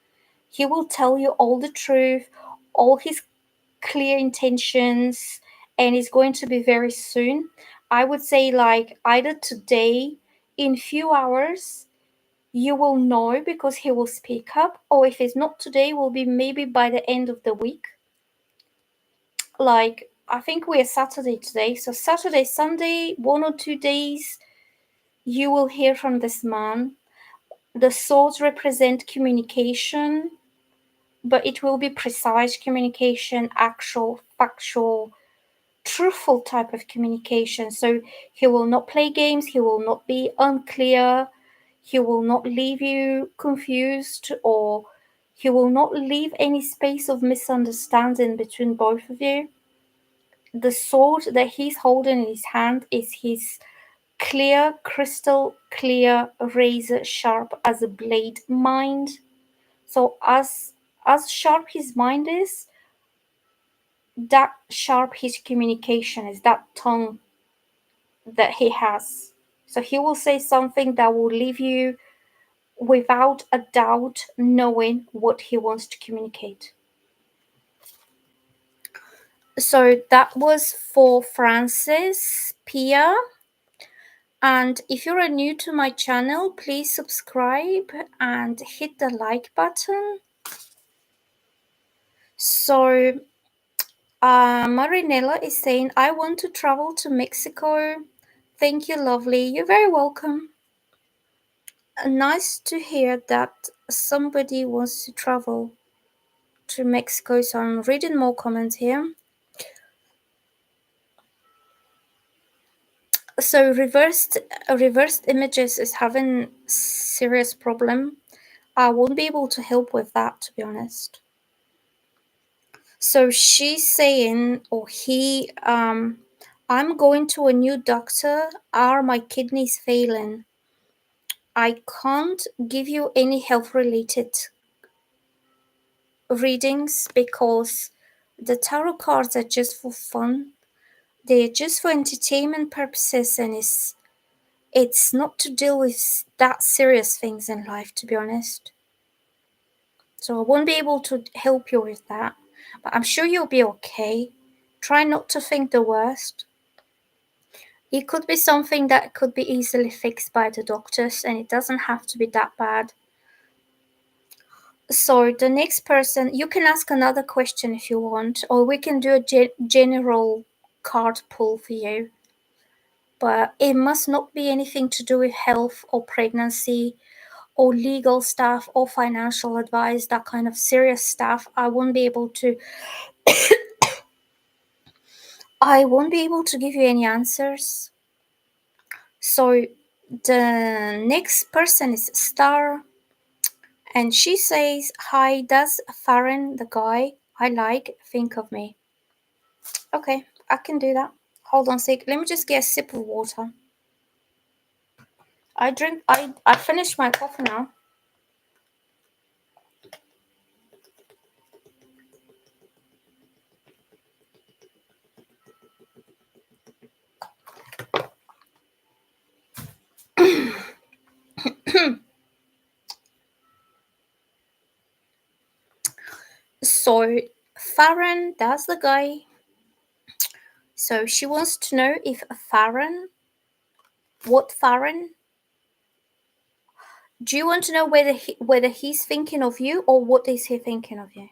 He will tell you all the truth, all his clear intentions, and it's going to be very soon. I would say like either today, in few hours, you will know, because he will speak up, or if it's not today, will be maybe by the end of the week. Like I think we are Saturday today, so Saturday, Sunday, 1 or 2 days, you will hear from this man. The swords represent communication, but it will be precise communication, actual, factual, truthful type of communication. So he will not play games, he will not be unclear, he will not leave you confused, or he will not leave any space of misunderstanding between both of you. The sword that he's holding in his hand is his clear, crystal clear, razor sharp as a blade mind. So as sharp his mind is, that sharp his communication is, that tongue that he has. So he will say something that will leave you without a doubt knowing what he wants to communicate. So that was for Francis Pia. And if you're new to my channel, please subscribe and hit the like button. So Marinella is saying, I want to travel to Mexico. Thank you, lovely. You're very welcome. Nice to hear that somebody wants to travel to Mexico. So I'm reading more comments here. So reversed images is having serious problem. I won't be able to help with that, to be honest. So she's saying, or he, I'm going to a new doctor. Are my kidneys failing? I can't give you any health related readings because the tarot cards are just for fun. They're just for entertainment purposes, and it's not to deal with that serious things in life, to be honest. So I won't be able to help you with that, but I'm sure you'll be okay. Try not to think the worst. It could be something that could be easily fixed by the doctors, and it doesn't have to be that bad. So the next person, you can ask another question if you want, or we can do a general card pull for you. But it must not be anything to do with health or pregnancy or legal stuff or financial advice, that kind of serious stuff. I won't be able to give you any answers. So the next person is Star, and she says, hi, does Farron, the guy I like, think of me? Okay, I can do that. Hold on a sec. Let me just get a sip of water. I finished my coffee now. So Farron, that's the guy. So she wants to know if Farron, what Farron? Do you want to know whether he's thinking of you, or what is he thinking of you?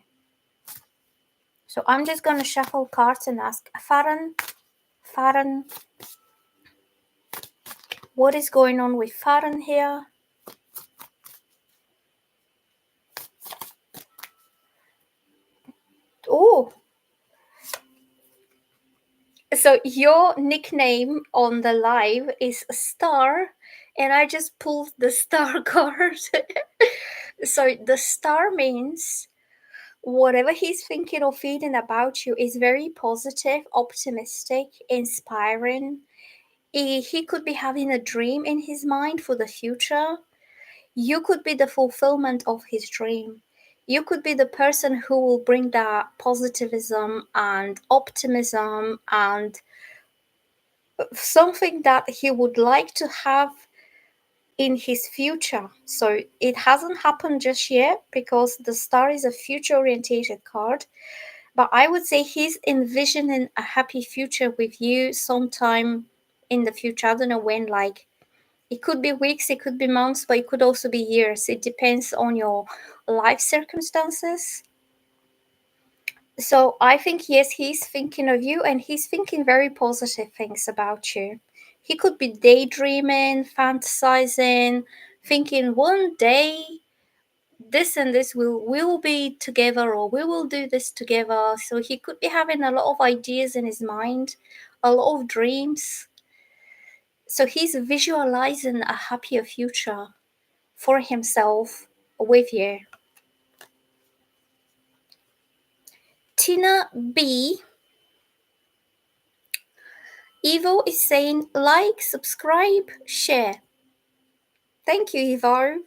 So I'm just gonna shuffle cards and ask Farron, what is going on with Farron here? Oh, so your nickname on the live is Star, and I just pulled the Star card. So the Star means whatever he's thinking or feeling about you is very positive, optimistic, inspiring. He could be having a dream in his mind for the future. You could be the fulfillment of his dream. You could be the person who will bring that positivism and optimism and something that he would like to have in his future. So it hasn't happened just yet because the Star is a future orientated card. But I would say he's envisioning a happy future with you sometime in the future. I don't know when, like it could be weeks, it could be months, but it could also be years. It depends on your life circumstances. So I think, yes, he's thinking of you and he's thinking very positive things about you. He could be daydreaming, fantasizing, thinking one day this and this will be together, or we will do this together. So he could be having a lot of ideas in his mind, a lot of dreams. So he's visualizing a happier future for himself with you. Tina B. Evo is saying like, subscribe, share. Thank you, Evo.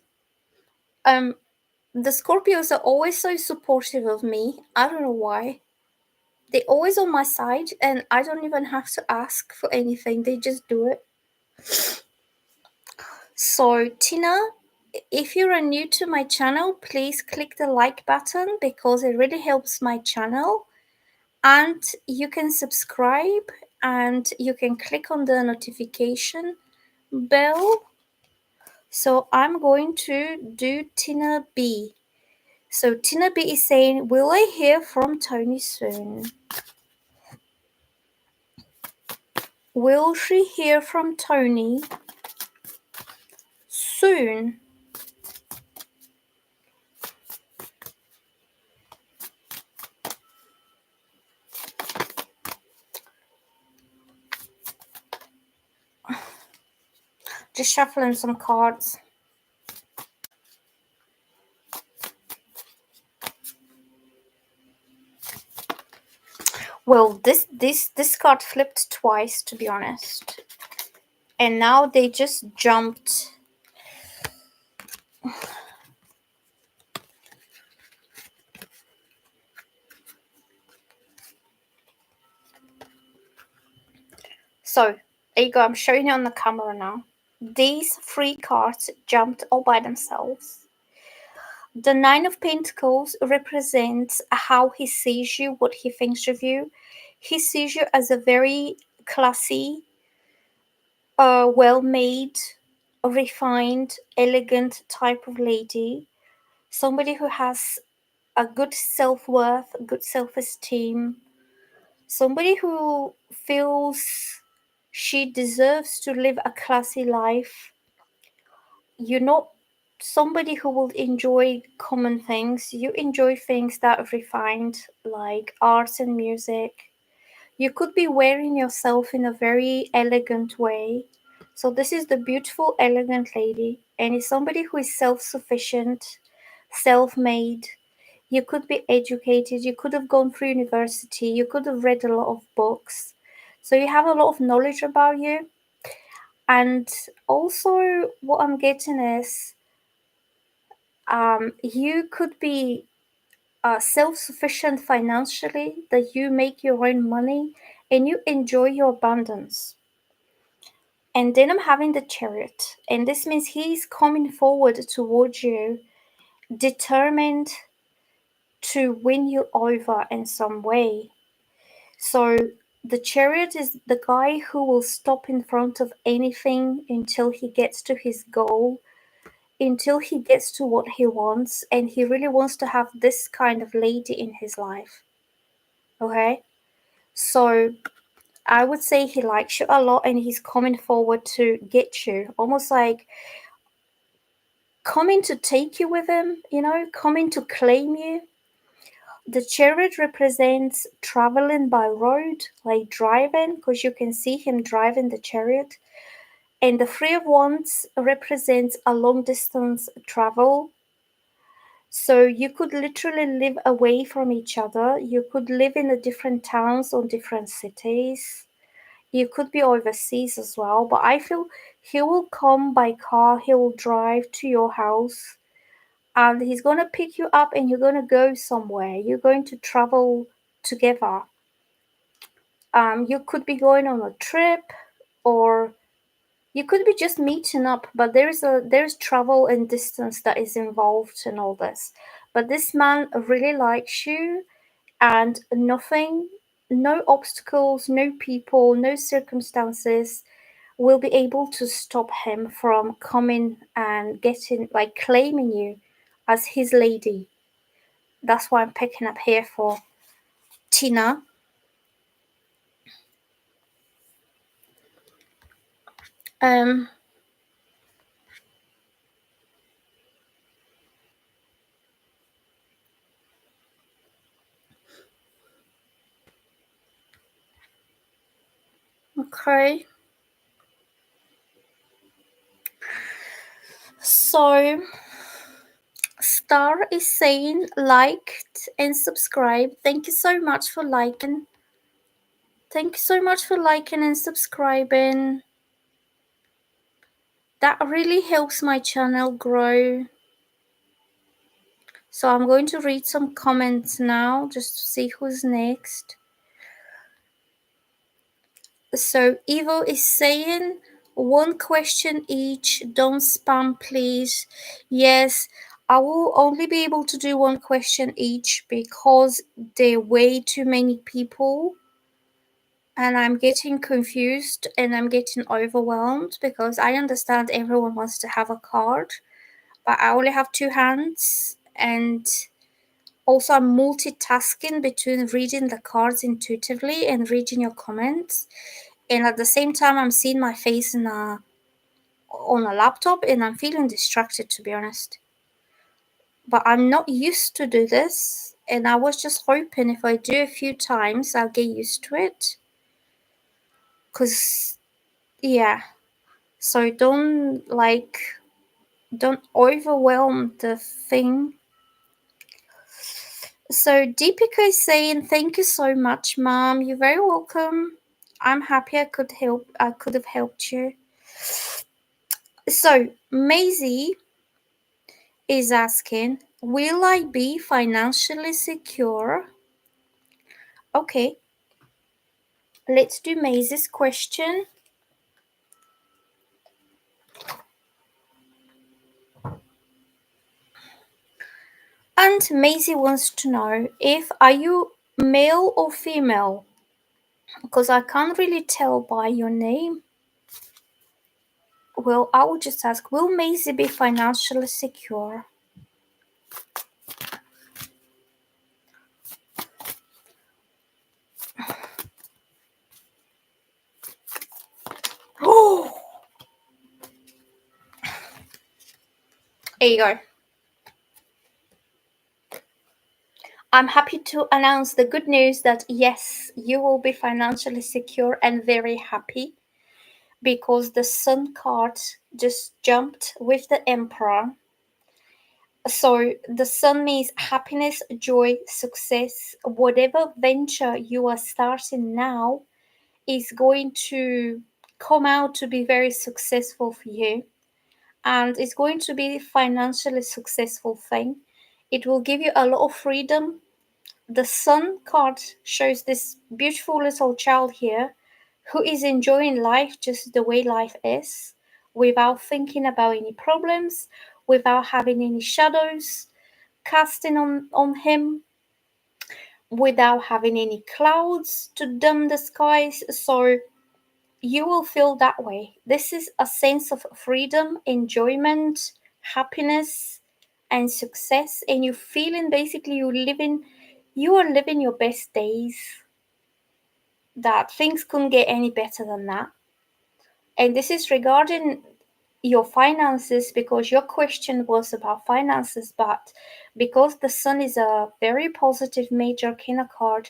The Scorpios are always so supportive of me. I don't know why. They're always on my side, and I don't even have to ask for anything. They just do it. So, Tina, if you are new to my channel, please click the like button because it really helps my channel. And you can subscribe and you can click on the notification bell. So, I'm going to do Tina B. So, Tina B is saying, will I hear from Tony soon? Will she hear from Tony soon? Just shuffling some cards. Well, this card flipped twice, to be honest. And now they just jumped. So, there you go. I'm showing you on the camera now. These three cards jumped all by themselves. The Nine of Pentacles represents how he sees you, what he thinks of you. He sees you as a very classy, well-made, refined, elegant type of lady. Somebody who has a good self-worth, good self-esteem. Somebody who feels she deserves to live a classy life. You're not somebody who will enjoy common things. You enjoy things that are refined, like art and music. You could be wearing yourself in a very elegant way. So this is the beautiful, elegant lady, and it's somebody who is self-sufficient, self-made. You could be educated, you could have gone through university, you could have read a lot of books. So you have a lot of knowledge about you. And also, what I'm getting is you could be self-sufficient financially, that you make your own money and you enjoy your abundance. And then I'm having the Chariot, and this means he's coming forward towards you, determined to win you over in some way. So the Chariot is the guy who will stop in front of anything until he gets to his goal, until he gets to what he wants, and he really wants to have this kind of lady in his life. Okay? So I would say he likes you a lot and he's coming forward to get you, almost like coming to take you with him, coming to claim you. The Chariot represents traveling by road, like driving, because you can see him driving the Chariot. And the Three of Wands represents a long distance travel. So you could literally live away from each other. You could live in the different towns or different cities. You could be overseas as well. But I feel he will come by car. He will drive to your house. And he's going to pick you up and you're going to go somewhere. You're going to travel together. You could be going on a trip, or you could be just meeting up, but there's travel and distance that is involved in all this. But this man really likes you, and nothing, no obstacles, no people, no circumstances will be able to stop him from coming and getting, like, claiming you as his lady. That's why I'm picking up here for Tina. Um, okay. So Star is saying liked and subscribed. Thank you so much for liking. Thank you so much for liking and subscribing. That really helps my channel grow. So I'm going to read some comments now just to see who's next. So Evo is saying one question each, don't spam please. Yes, I will only be able to do one question each because there are way too many people and I'm getting confused and I'm getting overwhelmed because I understand everyone wants to have a card, but I only have two hands and also I'm multitasking between reading the cards intuitively and reading your comments. And at the same time I'm seeing my face on a laptop and I'm feeling distracted, to be honest. But I'm not used to do this and I was just hoping if I do a few times I'll get used to it. Cause yeah. So don't overwhelm the thing. So Deepika is saying thank you so much, Mom. You're very welcome. I'm happy I could have helped you. So Maisie is asking, will I be financially secure? Okay, let's do Maisie's question. And Maisie wants to know if are you male or female? Because I can't really tell by your name. Well, I will just ask, will Maisie be financially secure? Oh, there you go. I'm happy to announce the good news that yes, you will be financially secure and very happy because the Sun card just jumped with the Emperor. So the Sun means happiness, joy, success. Whatever venture you are starting now is going to come out to be very successful for you. And it's going to be a financially successful thing. It will give you a lot of freedom. The Sun card shows this beautiful little child here who is enjoying life just the way life is, without thinking about any problems, without having any shadows casting on him, without having any clouds to dim the skies. So you will feel that way. This is a sense of freedom, enjoyment, happiness, and success. And you're feeling basically you are living your best days. That things couldn't get any better than that. And this is regarding your finances because your question was about finances, but because the Sun is a very positive major arcana card,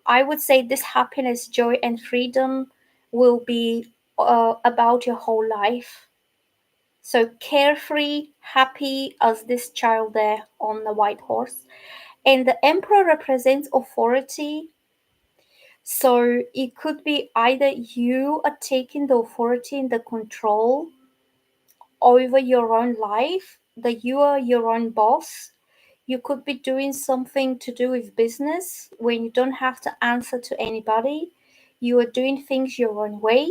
I would say this happiness, joy, and freedom will be about your whole life. So carefree, happy as this child there on the white horse. And the Emperor represents authority. So it could be either you are taking the authority and the control over your own life, that you are your own boss. You could be doing something to do with business when you don't have to answer to anybody. You are doing things your own way.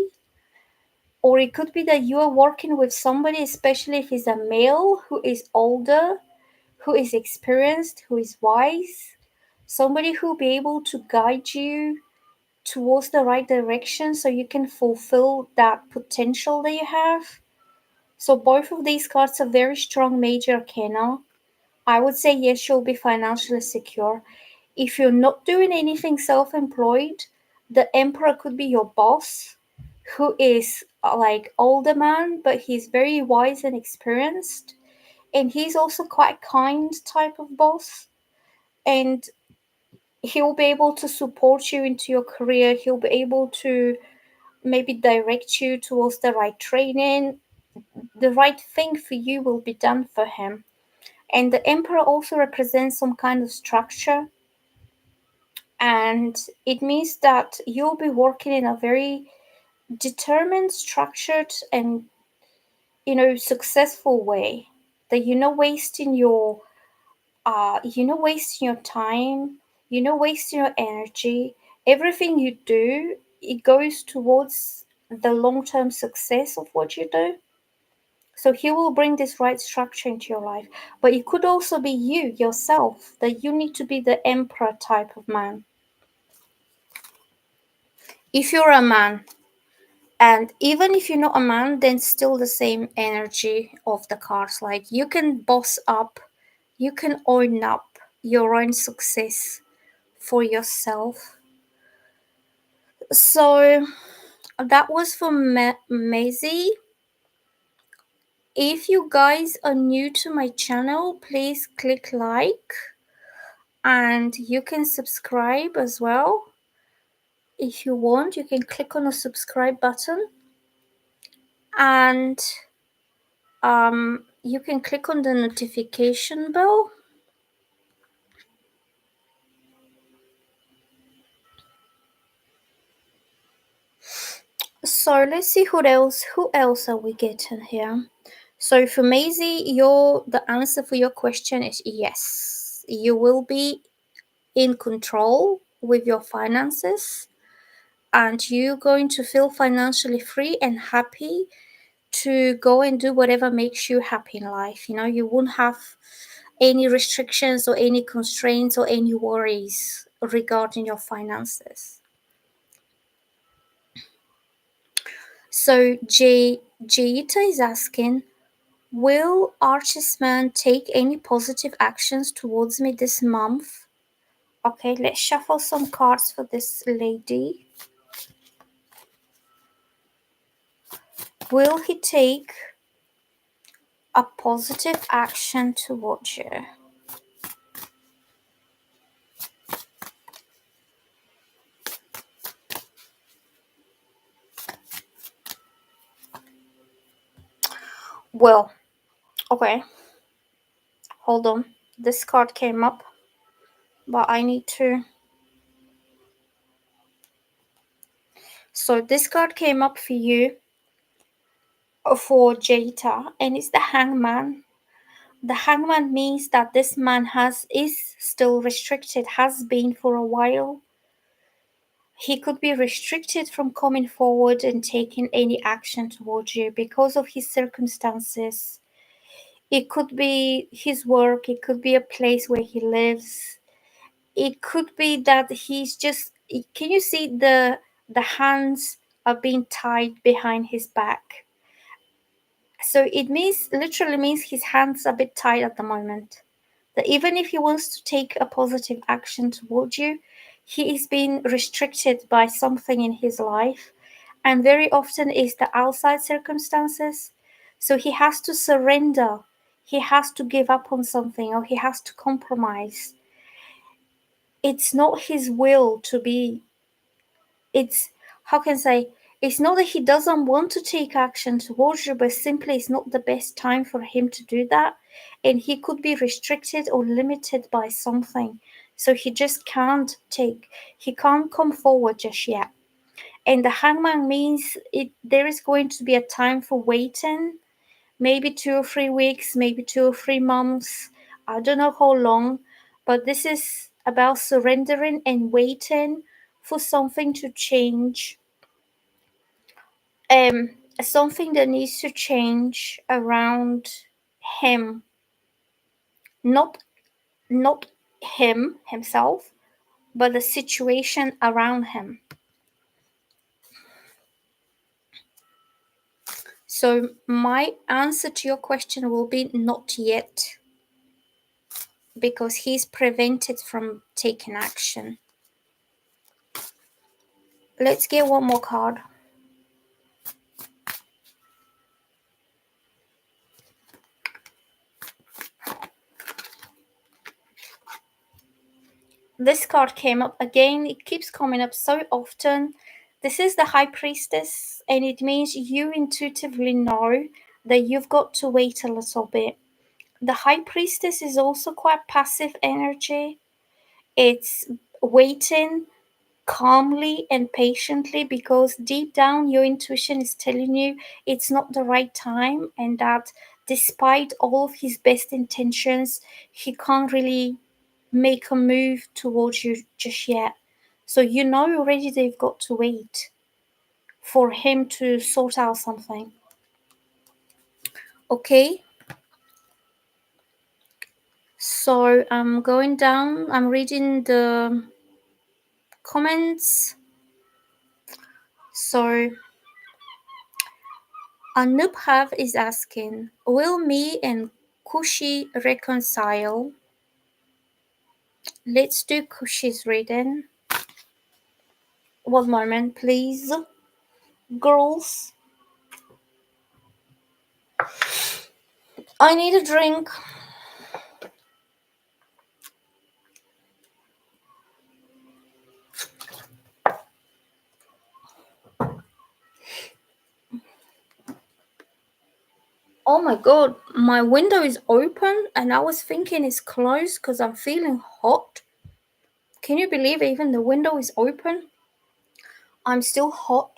Or it could be that you are working with somebody, especially if it's a male who is older, who is experienced, who is wise, somebody who will be able to guide you towards the right direction so you can fulfill that potential that you have. So both of these cards are very strong major arcana. I would say yes, you'll be financially secure. If you're not doing anything self-employed, the Emperor could be your boss, who is like older man, but he's very wise and experienced, and he's also quite kind type of boss, and he'll be able to support you into your career. He'll be able to maybe direct you towards the right training. The right thing for you will be done for him. And the emperor also represents some kind of structure, and it means that you'll be working in a very determined, structured, and successful way, that wasting your time, wasting your energy. Everything you do, it goes towards the long-term success of what you do. So he will bring this right structure into your life. But it could also be you yourself, that you need to be the emperor type of man. If you're a man, and even if you're not a man, then still the same energy of the cards. Like, you can boss up, you can own up your own success for yourself. So that was for Maisie. If you guys are new to my channel, please click like, and you can subscribe as well. If you want, you can click on the subscribe button, and you can click on the notification bell. So let's see who else are we getting here. So for Maisie, the answer for your question is yes. You will be in control with your finances, and you're going to feel financially free and happy to go and do whatever makes you happy in life. You won't have any restrictions or any constraints or any worries regarding your finances. So Jaita is asking, will Archie's-man take any positive actions towards me this month? Okay, let's shuffle some cards for this lady. Will he take a positive action towards you? Well, okay. Hold on. This card came up, but I need to. So this card came up for you, for Jaita, and it's the Hangman. The Hangman means that this man is still restricted, has been for a while. He could be restricted from coming forward and taking any action towards you because of his circumstances. It could be his work, it could be a place where he lives. It could be that he's just, can you see the hands are being tied behind his back? So it literally means his hands are a bit tied at the moment. That even if he wants to take a positive action towards you, he is being restricted by something in his life, and very often is the outside circumstances. So he has to surrender, he has to give up on something, or he has to compromise. It's not his will to be, it's, how can I say, it's not that he doesn't want to take action towards you, but simply it's not the best time for him to do that. And he could be restricted or limited by something. So he just he can't come forward just yet. And the Hangman means there is going to be a time for waiting, maybe 2 or 3 weeks, maybe 2 or 3 months. I don't know how long, but this is about surrendering and waiting for something to change. Something that needs to change around him, not not himself, but the situation around him. So my answer to your question will be not yet, because he's prevented from taking action. Let's get one more card. This card came up again. It keeps coming up so often. This is the High Priestess, and it means you intuitively know that you've got to wait a little bit. The High Priestess is also quite passive energy. It's waiting calmly and patiently because deep down your intuition is telling you it's not the right time, and that despite all of his best intentions, he can't really make a move towards you just yet. So you know already they've got to wait for him to sort out something. Okay, so I'm going down, I'm reading the comments. So Anubhav is asking, will me and Kushi reconcile? Let's do Kushi's reading. One moment, please. Girls, I need a drink. Oh my god, my window is open and I was thinking it's closed because I'm feeling hot. Can you believe even the window is open? I'm still hot.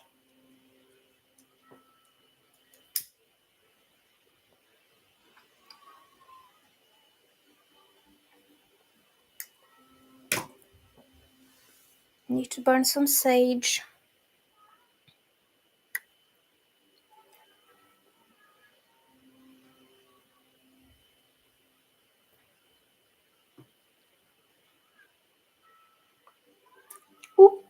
Need to burn some sage. Ooh.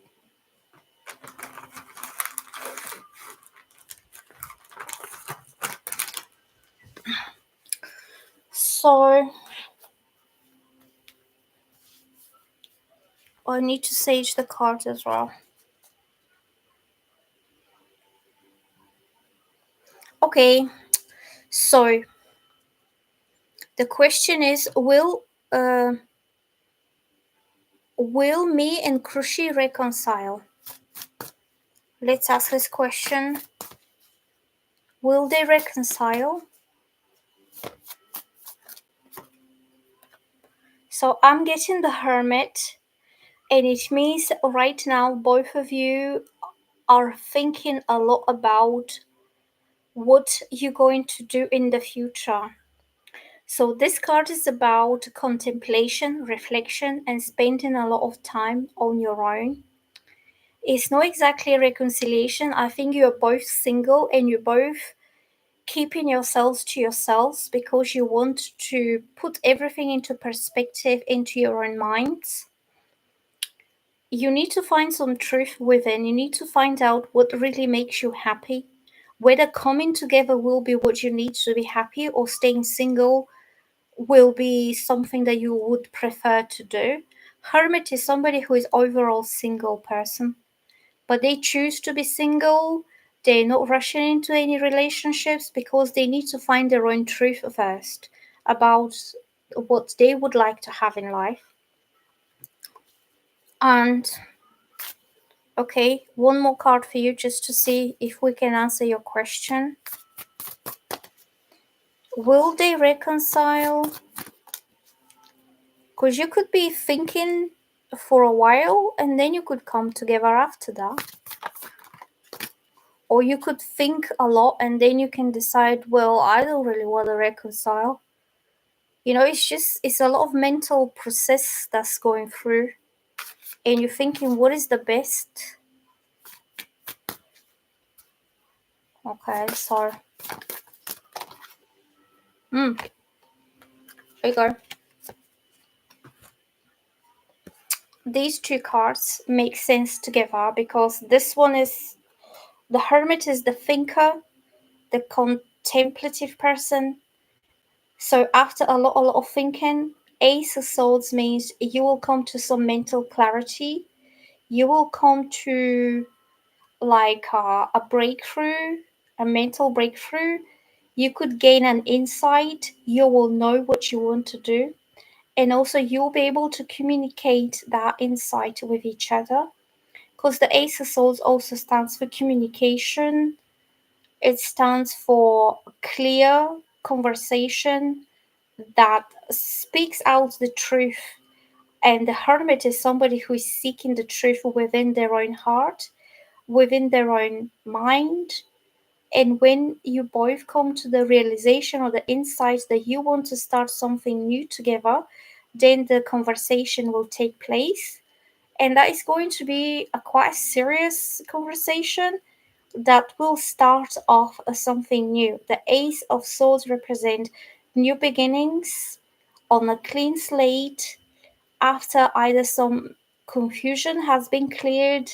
So I need to sage the cards as well. Okay, so the question is, will me and Krushi reconcile? Let's ask this question. Will they reconcile? So I'm getting the Hermit, and it means right now both of you are thinking a lot about what you're going to do in the future. So this card is about contemplation, reflection, and spending a lot of time on your own. It's not exactly a reconciliation. I think you're both single and you're both keeping yourselves to yourselves because you want to put everything into perspective into your own minds. You need to find some truth within. You need to find out what really makes you happy. Whether coming together will be what you need to be happy, or staying single will be something that you would prefer to do. Hermit is somebody who is overall single person, but they choose to be single. They're not rushing into any relationships because they need to find their own truth first about what they would like to have in life. And okay, one more card for you just to see if we can answer your question. Will they reconcile? Because you could be thinking for a while and then you could come together after that. Or you could think a lot and then you can decide, well, I don't really want to reconcile. You know, it's a lot of mental process that's going through. And you're thinking, what is the best? Okay, so. There you go. These two cards make sense together because this one is the Hermit is the thinker, the contemplative person. So after a lot of thinking, Ace of Swords means you will come to some mental clarity. You will come to like a breakthrough, a mental breakthrough. You could gain an insight. You will know what you want to do. And also you'll be able to communicate that insight with each other, because the Ace of Swords also stands for communication. It stands for clear conversation that speaks out the truth. And the Hermit is somebody who is seeking the truth within their own heart, within their own mind. And when you both come to the realization or the insight that you want to start something new together, then the conversation will take place. And that is going to be a quite serious conversation that will start off as something new. The Ace of Swords represent new beginnings on a clean slate after either some confusion has been cleared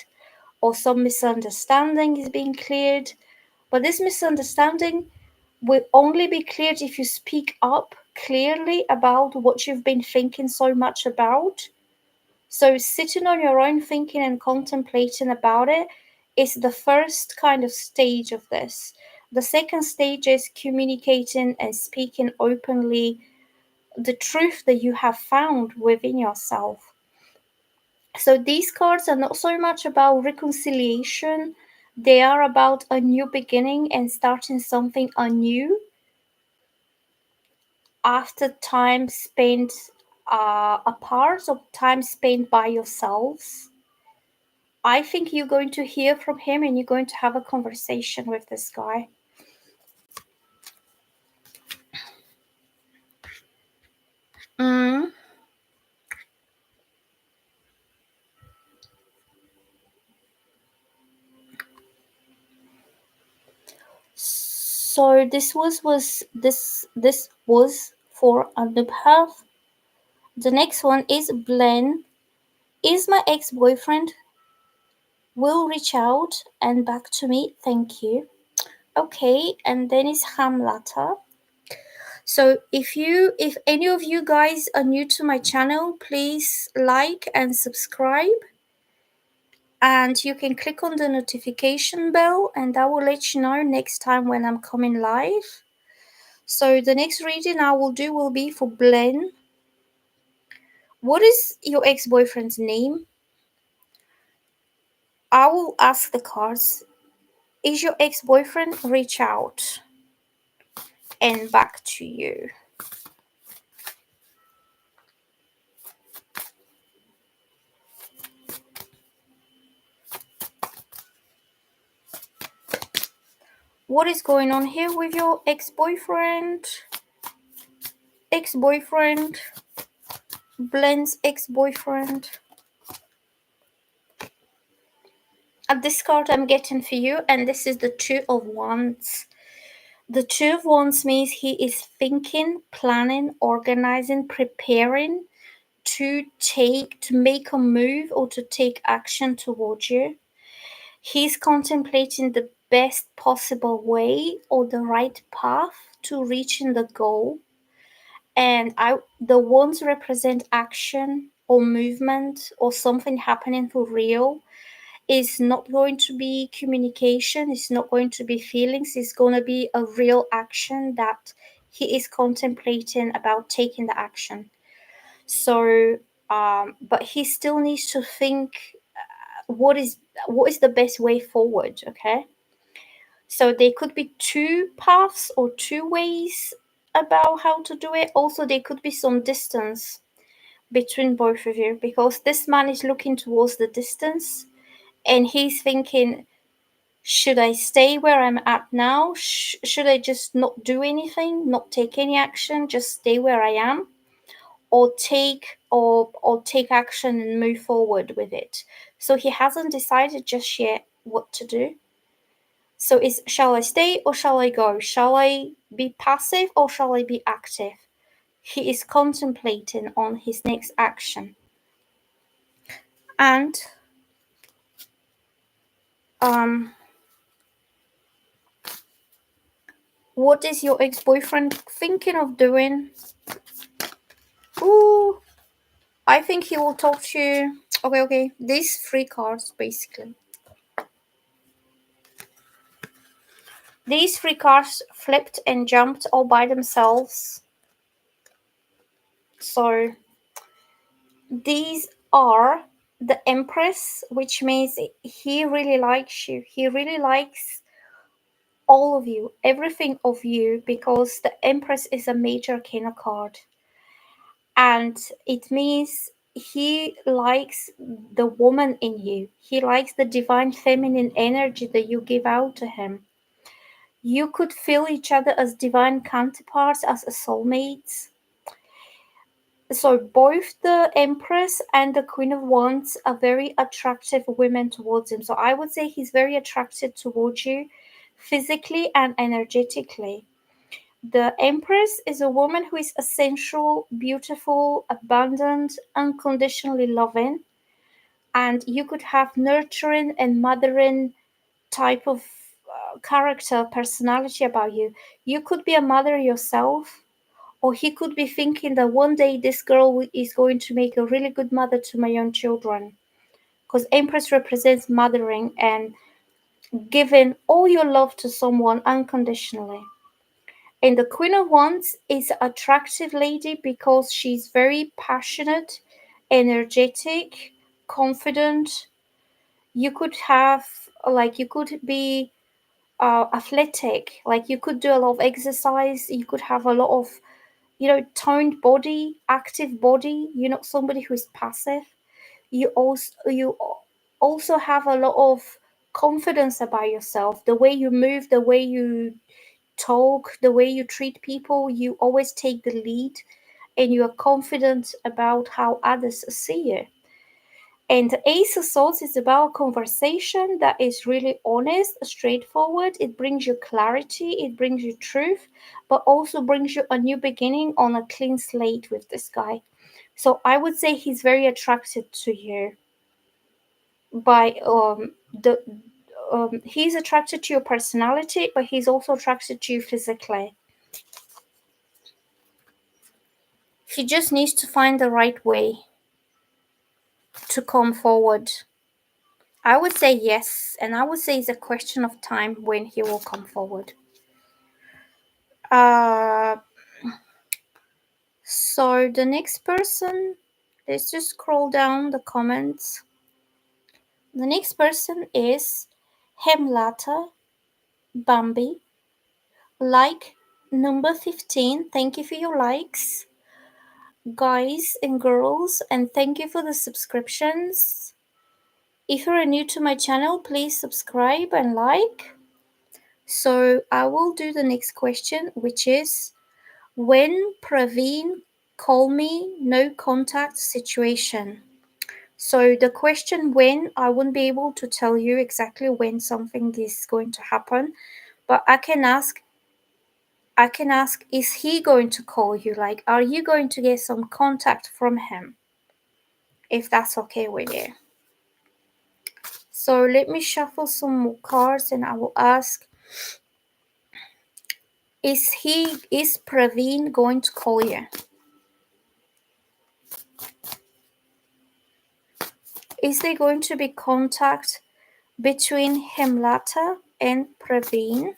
or some misunderstanding is being cleared. But this misunderstanding will only be cleared if you speak up clearly about what you've been thinking so much about. So, sitting on your own thinking and contemplating about it is the first kind of stage of this. The second stage is communicating and speaking openly the truth that you have found within yourself. So, these cards are not so much about reconciliation, they are about a new beginning and starting something anew after time spent apart or time spent by yourselves. I think you're going to hear from him and you're going to have a conversation with this guy. Mm. So this was for Anubhav. The next one is Blen. Is my ex-boyfriend will reach out and back to me. Thank you. Okay, and then is Hamlata. So if any of you guys are new to my channel, please like and subscribe. And you can click on the notification bell and that will let you know next time when I'm coming live. So the next reading I will do will be for Blen. What is your ex-boyfriend's name? I will ask the cards. Is your ex-boyfriend reach out? And back to you. What is going on here with your ex-boyfriend? Ex-boyfriend. Blen's ex-boyfriend. This card I'm getting for you, and this is the Two of Wands. The Two of Wands means he is thinking, planning, organizing, preparing to make a move or to take action towards you. He's contemplating the best possible way or the right path to reaching the goal. And the wands represent action or movement or something happening for real. It's not going to be communication, it's not going to be feelings, it's going to be a real action that he is contemplating about taking the action. So but he still needs to think what is the best way forward. Okay, so there could be two paths or two ways about how to do it. Also there could be some distance between both of you, because this man is looking towards the distance and he's thinking, should I stay where I'm at now? Should I just not do anything, not take any action, just stay where I am? Or take action and move forward with it. So he hasn't decided just yet what to do. So shall I stay or shall I go? Shall I be passive or shall I be active? He is contemplating on his next action. And what is your ex-boyfriend thinking of doing? Ooh, I think he will talk to you. Okay. These three cards, basically. These three cards flipped and jumped all by themselves. So These are the Empress, which means he really likes you. He really likes all of you, everything of you, because the Empress is a major arcana card. And it means he likes the woman in you. He likes the divine feminine energy that you give out to him. You could feel each other as divine counterparts, as soulmates. So both the Empress and the Queen of Wands are very attractive women towards him. So I would say he's very attracted towards you physically and energetically. The Empress is a woman who is essential, beautiful, abundant, unconditionally loving, and you could have nurturing and mothering type of character, personality about you. You could be a mother yourself, or he could be thinking that one day this girl is going to make a really good mother to my young children. Because Empress represents mothering and giving all your love to someone unconditionally. And the Queen of Wands is an attractive lady because she's very passionate, energetic, confident. You could have, like, you could be athletic, like, you could do a lot of exercise, you could have a lot of, toned body, active body. You're not somebody who's passive. You also have a lot of confidence about yourself. The way you move, the way you talk, the way you treat people, you always take the lead and you are confident about how others see you. And the Ace of Swords is about a conversation that is really honest, straightforward. It brings you clarity, it brings you truth, but also brings you a new beginning on a clean slate with this guy. So I would say he's very attracted to you by the he's attracted to your personality, but he's also attracted to you physically. He just needs to find the right way to come forward. I would say yes, and I would say it's a question of time when he will come forward. Uh, so the next person, let's just scroll down the comments. The next person is Hemlata Bambi. Like number 15. Thank you for your likes, guys and girls, and thank you for the subscriptions. If you're new to my channel, please subscribe and like. So I will do the next question, which is, when Praveen call me no contact situation. So the question when, I wouldn't be able to tell you exactly when something is going to happen, but I can ask, is he going to call you? Like, are you going to get some contact from him? If that's okay with you. So let me shuffle some more cards and I will ask, is Praveen going to call you? Is there going to be contact between Hemlata and Praveen?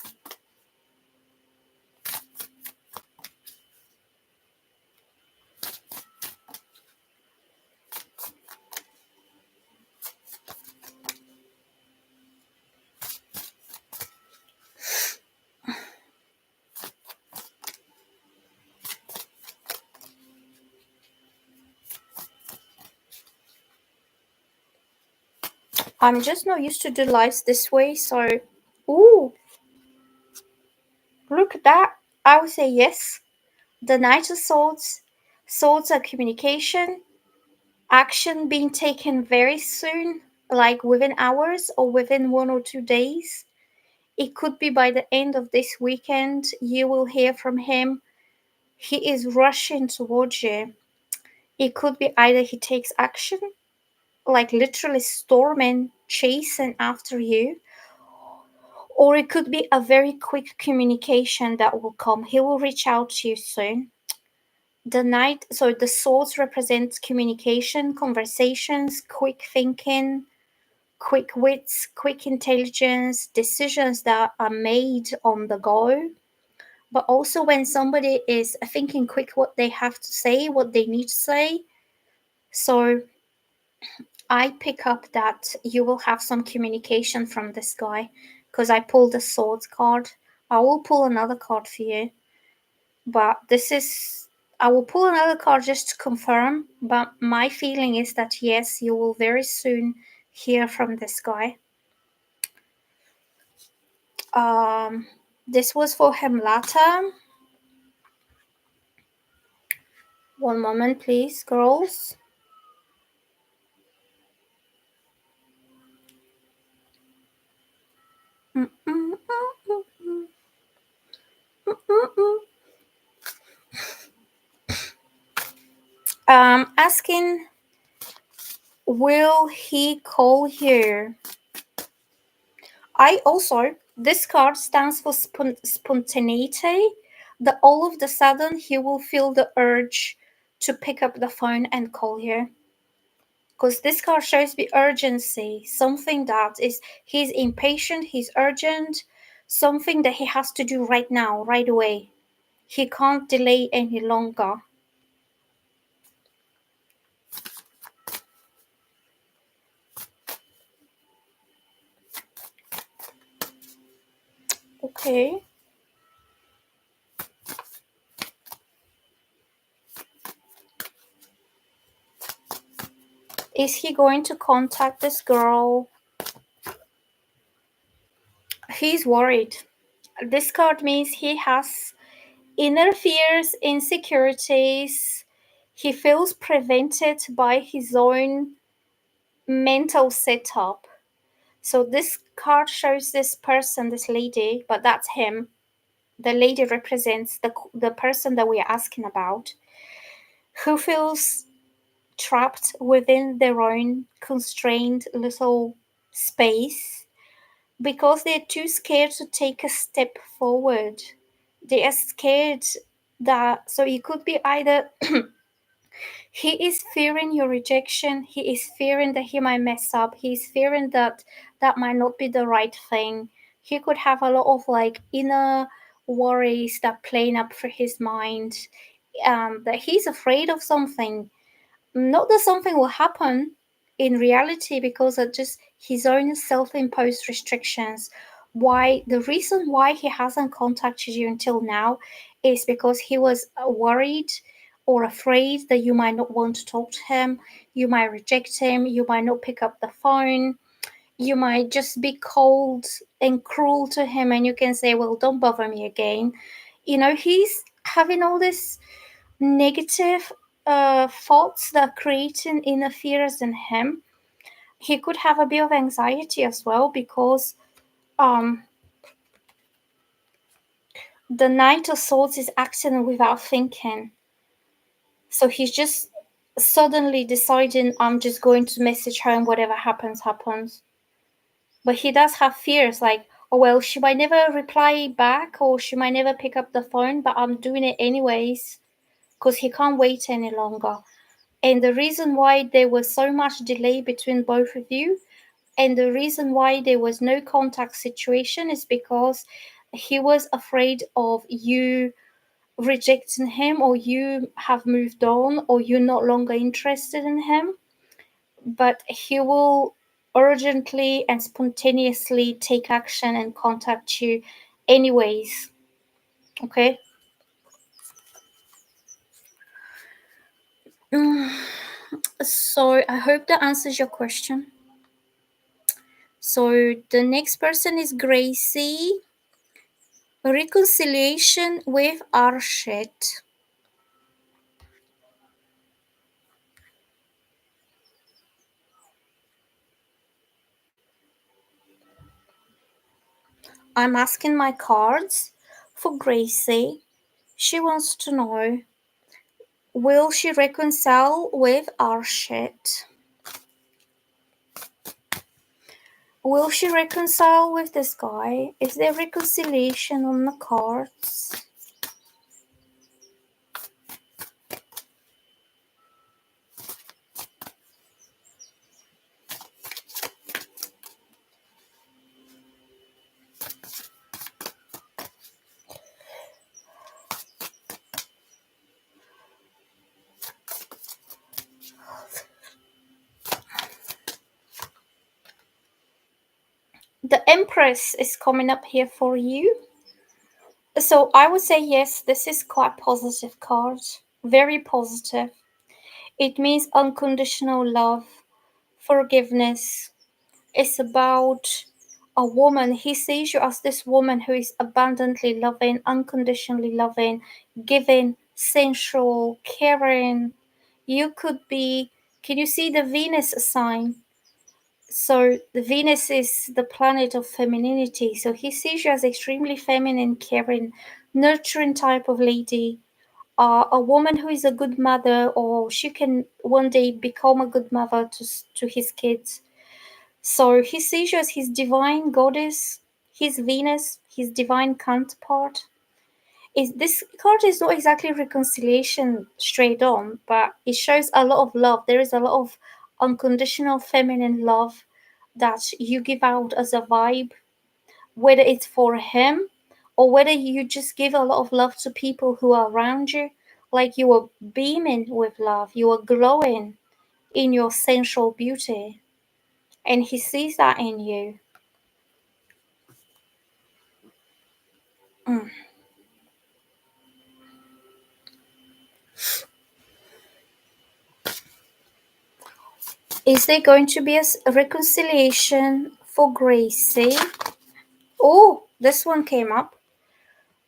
I'm just not used to do lives this way, so ooh, look at that. I would say yes. The Knight of Swords, swords are communication, action being taken very soon, like within hours or within 1 or 2 days. It could be by the end of this weekend, you will hear from him. He is rushing towards you. It could be either he takes action, like literally storming, chasing after you, or it could be a very quick communication that will come. He will reach out to you soon. The swords represent communication, conversations, quick thinking, quick wits, quick intelligence, decisions that are made on the go. But also when somebody is thinking quick what they have to say, what they need to say. So I pick up that you will have some communication from this guy because I pulled the swords card. I will pull another card for you, but I will pull another card just to confirm. But my feeling is that yes, you will very soon hear from this guy. Um, this was for Hemlata. One moment, please, girls. Mm, mm, mm, mm, mm, mm, mm. Asking, will he call you? I also, this card stands for spontaneity. That all of the sudden he will feel the urge to pick up the phone and call you. Because this card shows me urgency, something that is, he's impatient, he's urgent, something that he has to do right now, right away. He can't delay any longer. Okay. Is he going to contact this girl? He's worried. This card means he has inner fears, insecurities. He feels prevented by his own mental setup. So this card shows this person, this lady, but that's him. The lady represents the person that we are asking about, who feels trapped within their own constrained little space because they're too scared to take a step forward. They are scared that, so it could be either he is fearing your rejection, he is fearing that he might mess up, he's fearing that that might not be the right thing. He could have a lot of like inner worries that playing up for his mind, that he's afraid of something, not that something will happen in reality because of just his own self-imposed restrictions. Why the reason why he hasn't contacted you until now is because he was worried or afraid that you might not want to talk to him, you might reject him, you might not pick up the phone, you might just be cold and cruel to him, and you can say, well, don't bother me again. You know, he's having all this negative thoughts that are creating inner fears in him. He could have a bit of anxiety as well because um, the Knight of Swords is acting without thinking. So he's just suddenly deciding, I'm just going to message her and whatever happens, happens. But he does have fears like, oh, well, she might never reply back or she might never pick up the phone, but I'm doing it anyways because he can't wait any longer. And the reason why there was so much delay between both of you and the reason why there was no contact situation is because he was afraid of you rejecting him or you have moved on or you're no longer interested in him. But he will urgently and spontaneously take action and contact you anyways. Okay. So I hope that answers your question. So the next person is Gracie. Reconciliation with Arshit. I'm asking my cards for Gracie. She wants to know, will she reconcile with Arshit? Will she reconcile with this guy? Is there reconciliation on the cards? The Empress is coming up here for you. So I would say yes, this is quite positive card. Very positive. It means unconditional love, forgiveness. It's about a woman. He sees you as this woman who is abundantly loving, unconditionally loving, giving, sensual, caring. You could be, can you see the Venus sign? So the Venus is the planet of femininity. So he sees you as extremely feminine, caring, nurturing type of lady. A woman who is a good mother, or she can one day become a good mother to his kids. So he sees you as his divine goddess, his Venus, his divine counterpart. Is this card is not exactly reconciliation straight on, but it shows a lot of love. There is a lot of unconditional feminine love that you give out as a vibe, whether it's for him or whether you just give a lot of love to people who are around you. Like you are beaming with love, you are glowing in your sensual beauty, and he sees that in you. Mm. Is there going to be a reconciliation for Gracie? Oh, this one came up.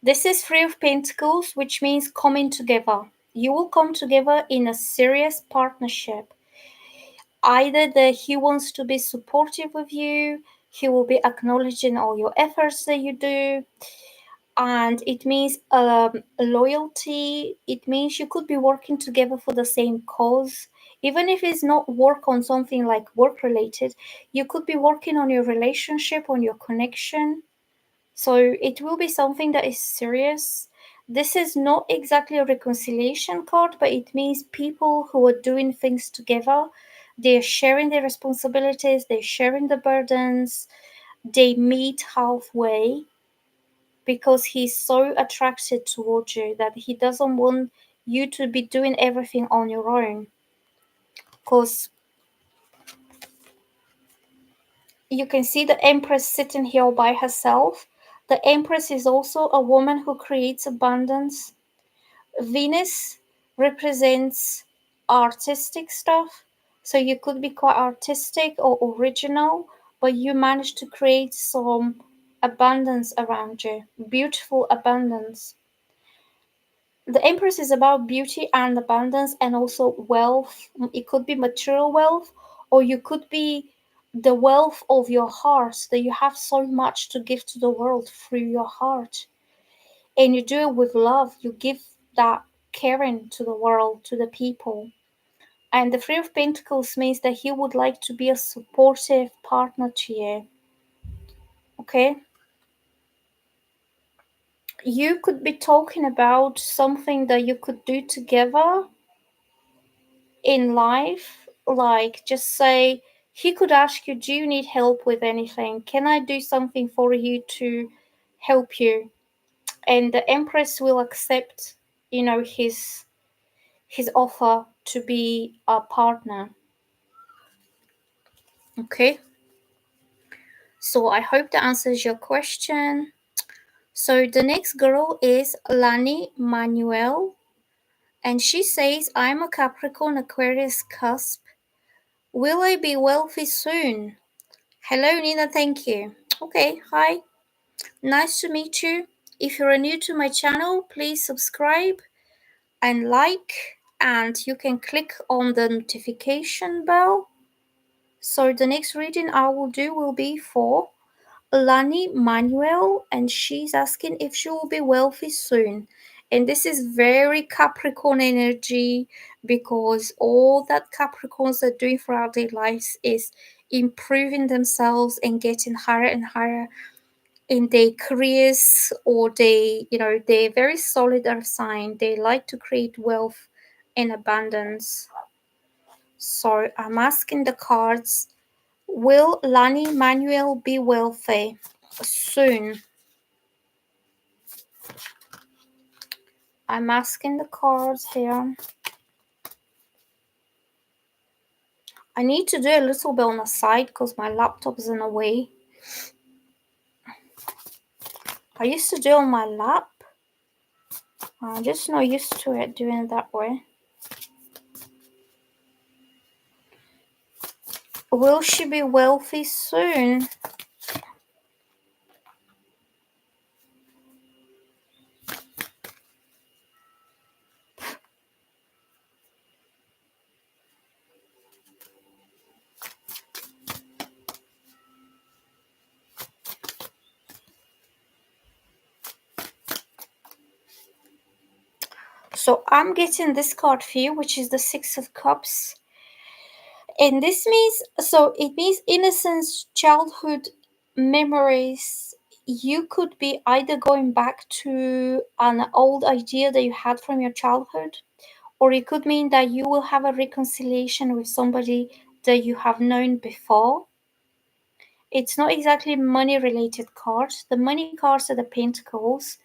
This is Three of Pentacles, which means coming together. You will come together in a serious partnership. Either that he wants to be supportive with you, he will be acknowledging all your efforts that you do, and it means loyalty. It means you could be working together for the same cause. Even if it's not work on something like work related, you could be working on your relationship, on your connection. So it will be something that is serious. This is not exactly a reconciliation card, but it means people who are doing things together. They're sharing their responsibilities, they're sharing the burdens, they meet halfway because he's so attracted towards you that he doesn't want you to be doing everything on your own. Because you can see the Empress sitting here by herself. The Empress is also a woman who creates abundance. Venus represents artistic stuff. So you could be quite artistic or original, but you manage to create some abundance around you. Beautiful abundance. The Empress is about beauty and abundance and also wealth. It could be material wealth, or you could be the wealth of your heart, that you have so much to give to the world through your heart. And you do it with love. You give that caring to the world, to the people. And the Three of Pentacles means that he would like to be a supportive partner to you. Okay? You could be talking about something that you could do together in life. Like, just say, he could ask you, do you need help with anything? Can I do something for you to help you? And the Empress will accept, his offer to be a partner. Okay, so I hope that answers your question. So the next girl is Lani Manuel, and she says, I'm a Capricorn Aquarius cusp. Will I be wealthy soon? Hello, Nina, thank you. Okay, hi, nice to meet you. If you're new to my channel, please subscribe and like, and you can click on the notification bell. So the next reading I will do will be for Lani Manuel, and she's asking if she will be wealthy soon. And this is very Capricorn energy, because all that Capricorns are doing throughout their lives is improving themselves and getting higher and higher in their careers, or they're very solid earth sign. They like to create wealth and abundance. So I'm asking the cards, will Lani Manuel be wealthy soon? I'm asking the cards here. I need to do a little bit on the side because my laptop is in the way. I used to do on my lap. I'm just not used to it doing it that way. Will she be wealthy soon? So I'm getting this card for you, which is the Six of Cups. And this means, so it means innocence, childhood memories. You could be either going back to an old idea that you had from your childhood, or it could mean that you will have a reconciliation with somebody that you have known before. It's not exactly money related cards. The money cards are the pentacles,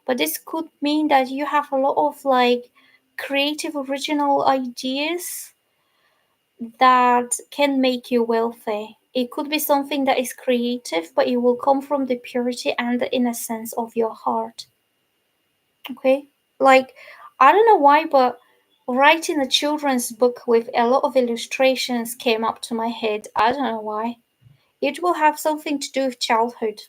but this could mean that you have a lot of like creative original ideas that can make you wealthy. It could be something that is creative, but it will come from the purity and the innocence of your heart. Okay? Like, I don't know why, but writing a children's book with a lot of illustrations came up to my head. I don't know why. It will have something to do with childhood.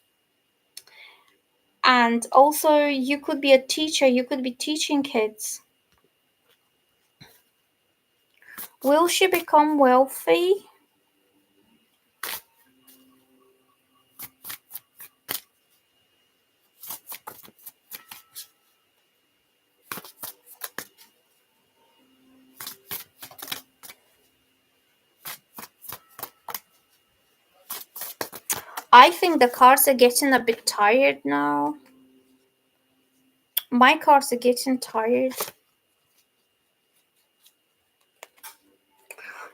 And also, you could be a teacher, you could be teaching kids. Will she become wealthy? I think the cards are getting a bit tired now. My cards are getting tired.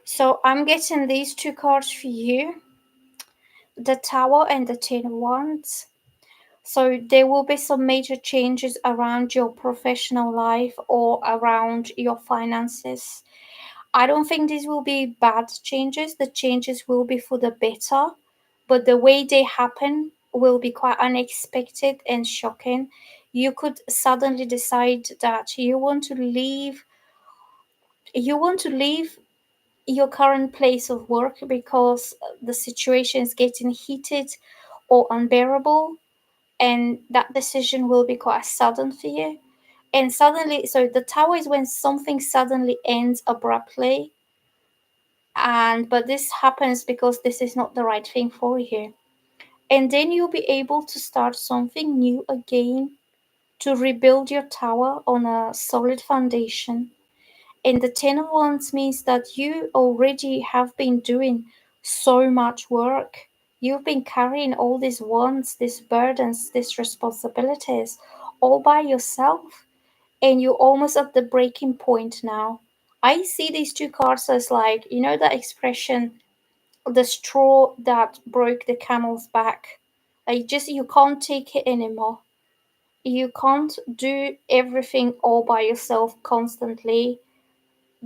So I'm getting these two cards for you, the Tower and the Ten of Wands. So there will be some major changes around your professional life or around your finances. I don't think these will be bad changes. The changes will be for the better, but the way they happen will be quite unexpected and shocking. You could suddenly decide that you want to leave your current place of work because the situation is getting heated or unbearable, and that decision will be quite sudden for you. And suddenly, so the Tower is when something suddenly ends abruptly, and but this happens because this is not the right thing for you. And then you'll be able to start something new again, to rebuild your tower on a solid foundation. And the Ten of Wands means that you already have been doing so much work. You've been carrying all these wands, these burdens, these responsibilities all by yourself. And you're almost at the breaking point now. I see these two cards as like, you know, that expression, the straw that broke the camel's back. Like, just you can't take it anymore. You can't do everything all by yourself constantly,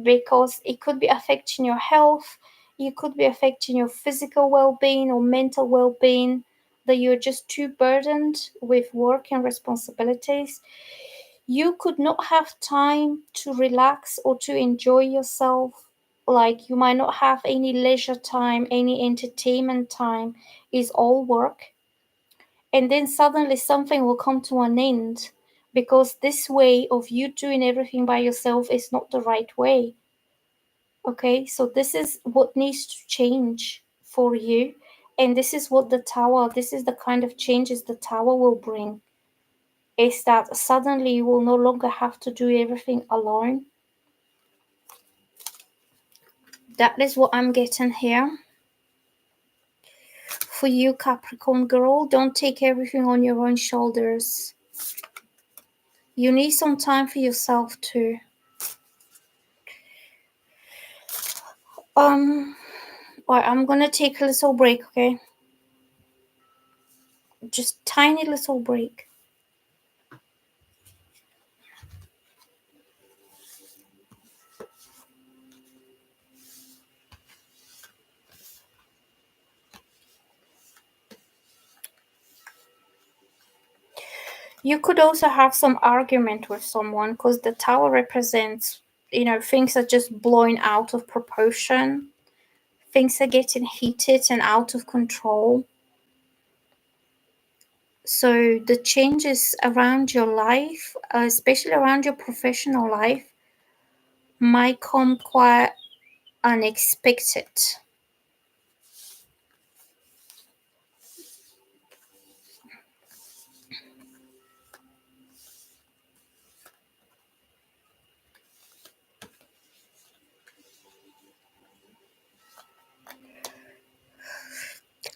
because it could be affecting your health, it could be affecting your physical well-being or mental well-being, that you're just too burdened with work and responsibilities. You could not have time to relax or to enjoy yourself. Like, you might not have any leisure time, any entertainment time. It's all work. And then suddenly something will come to an end, because this way of you doing everything by yourself is not the right way. Okay, so this is what needs to change for you. And this is what the Tower, this is the kind of changes the Tower will bring. Is that suddenly you will no longer have to do everything alone. That is what I'm getting here. For you, Capricorn girl, don't take everything on your own shoulders. You need some time for yourself too. Alright, I'm gonna take a little break, okay? Just tiny little break. You could also have some argument with someone because the tower represents, things are just blowing out of proportion. Things are getting heated and out of control. So the changes around your life, especially around your professional life, might come quite unexpected.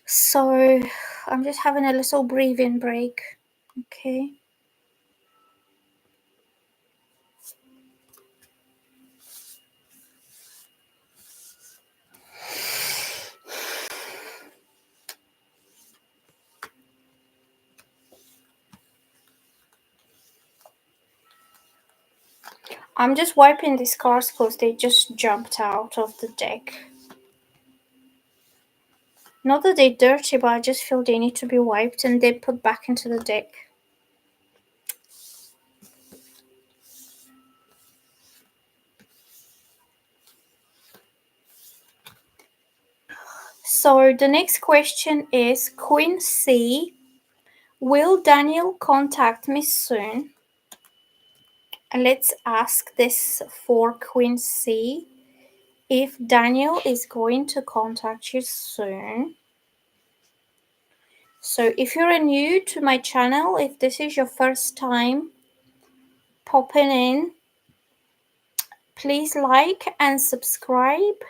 So I'm just having a little breathing break. Okay. I'm just wiping these cards because they just jumped out of the deck. Not that they're dirty, but I just feel they need to be wiped and then put back into the deck. So the next question is, Queen C, will Daniel contact me soon? And let's ask this for Queen C, if Daniel is going to contact you soon. So if you're new to my channel, if this is your first time popping in, please like and subscribe.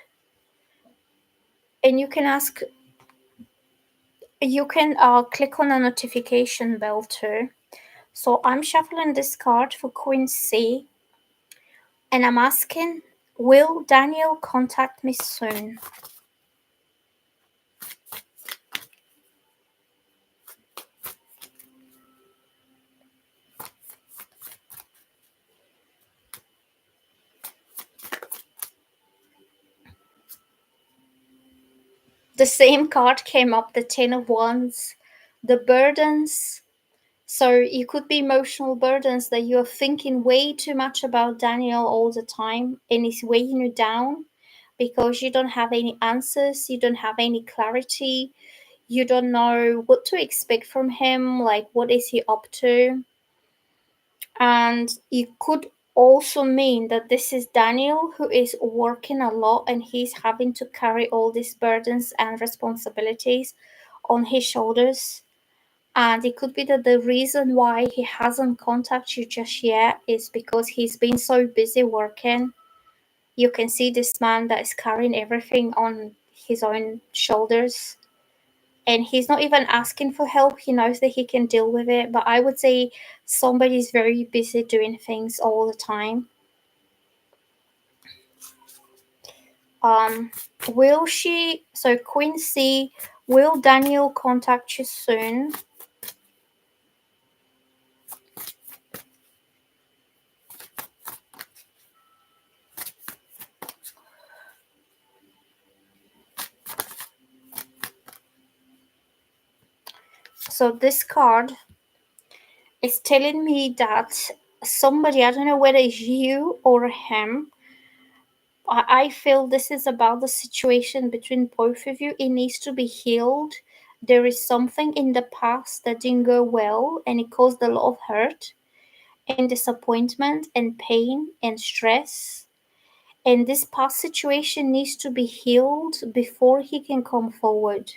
And you can click on the notification bell too. So I'm shuffling this card for Queen C, and I'm asking, will Daniel contact me soon? The same card came up, the Ten of Wands, the burdens. So it could be emotional burdens that you're thinking way too much about Daniel all the time, and it's weighing you down because you don't have any answers, you don't have any clarity, you don't know what to expect from him, like what is he up to. And it could also mean that this is Daniel who is working a lot and he's having to carry all these burdens and responsibilities on his shoulders. And it could be that the reason why he hasn't contacted you just yet is because he's been so busy working. You can see this man that is carrying everything on his own shoulders. And he's not even asking for help. He knows that he can deal with it. But I would say somebody's very busy doing things all the time. Um, Queen C, will Daniel contact you soon? So this card is telling me that somebody, I don't know whether it's you or him, I feel this is about the situation between both of you. It needs to be healed. There is something in the past that didn't go well and it caused a lot of hurt and disappointment and pain and stress. And this past situation needs to be healed before he can come forward.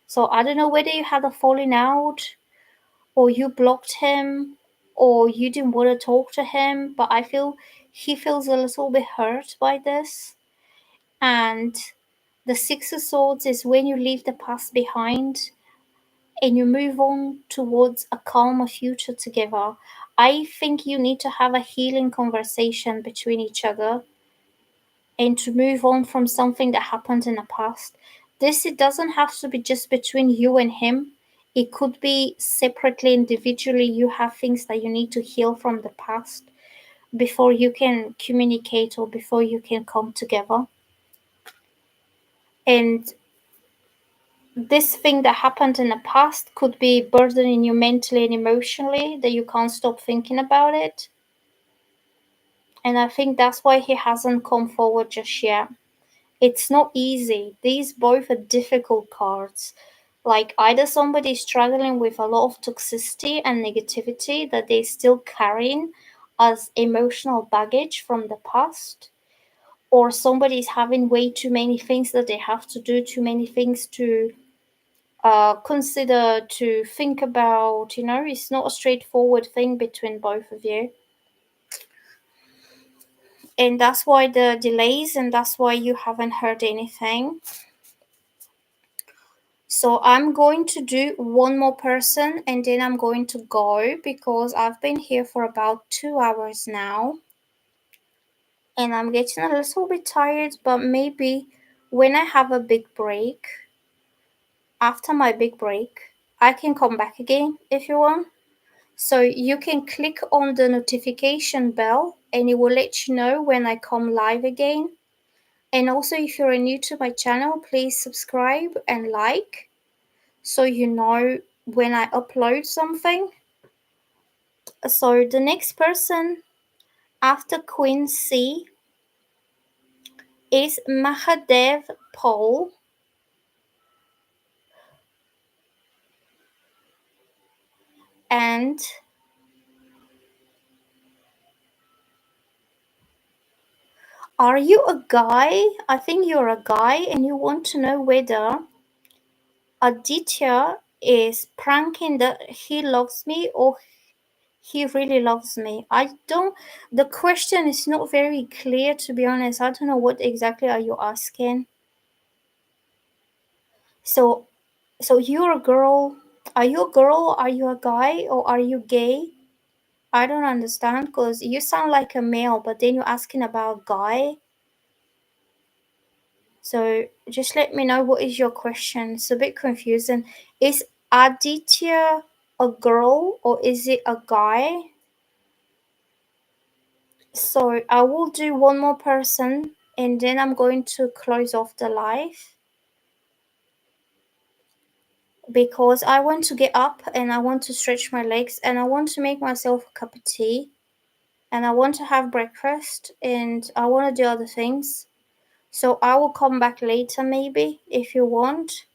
So I don't know whether you had a falling out or you blocked him or you didn't want to talk to him, but I feel he feels a little bit hurt by this. And the Six of Swords is when you leave the past behind and you move on towards a calmer future together. I think you need to have a healing conversation between each other and to move on from something that happened in the past. It doesn't have to be just between you and him. It could be separately, individually. You have things that you need to heal from the past before you can communicate or before you can come together. And this thing that happened in the past could be burdening you mentally and emotionally that you can't stop thinking about it. And I think that's why he hasn't come forward just yet. It's not easy. These both are difficult cards. Like either somebody's struggling with a lot of toxicity and negativity that they're still carrying as emotional baggage from the past, or somebody's having way too many things that they have to do, too many things to consider, to think about. It's not a straightforward thing between both of you. And that's why the delays, and that's why you haven't heard anything. So I'm going to do one more person and then I'm going to go because I've been here for about 2 hours now. And I'm getting a little bit tired, but maybe when I have a big break, after my big break, I can come back again if you want. So you can click on the notification bell and it will let you know when I come live again. And also, if you're new to my channel, please subscribe and like so you know when I upload something. So the next person after Queen C is Mahadev Paul. And are you a guy? I think you're a guy and you want to know whether Aditya is pranking that he loves me or he really loves me. The question is not very clear, to be honest. I don't know what exactly are you asking. So you're a girl. Are you a girl? Are you a guy? Or are you gay? I don't understand because you sound like a male, but then you're asking about a guy. So just let me know what is your question. It's a bit confusing. Is Aditya a girl or is it a guy? So I will do one more person and then I'm going to close off the live because I want to get up and I want to stretch my legs and I want to make myself a cup of tea and I want to have breakfast and I want to do other things. So I will come back later maybe if you want.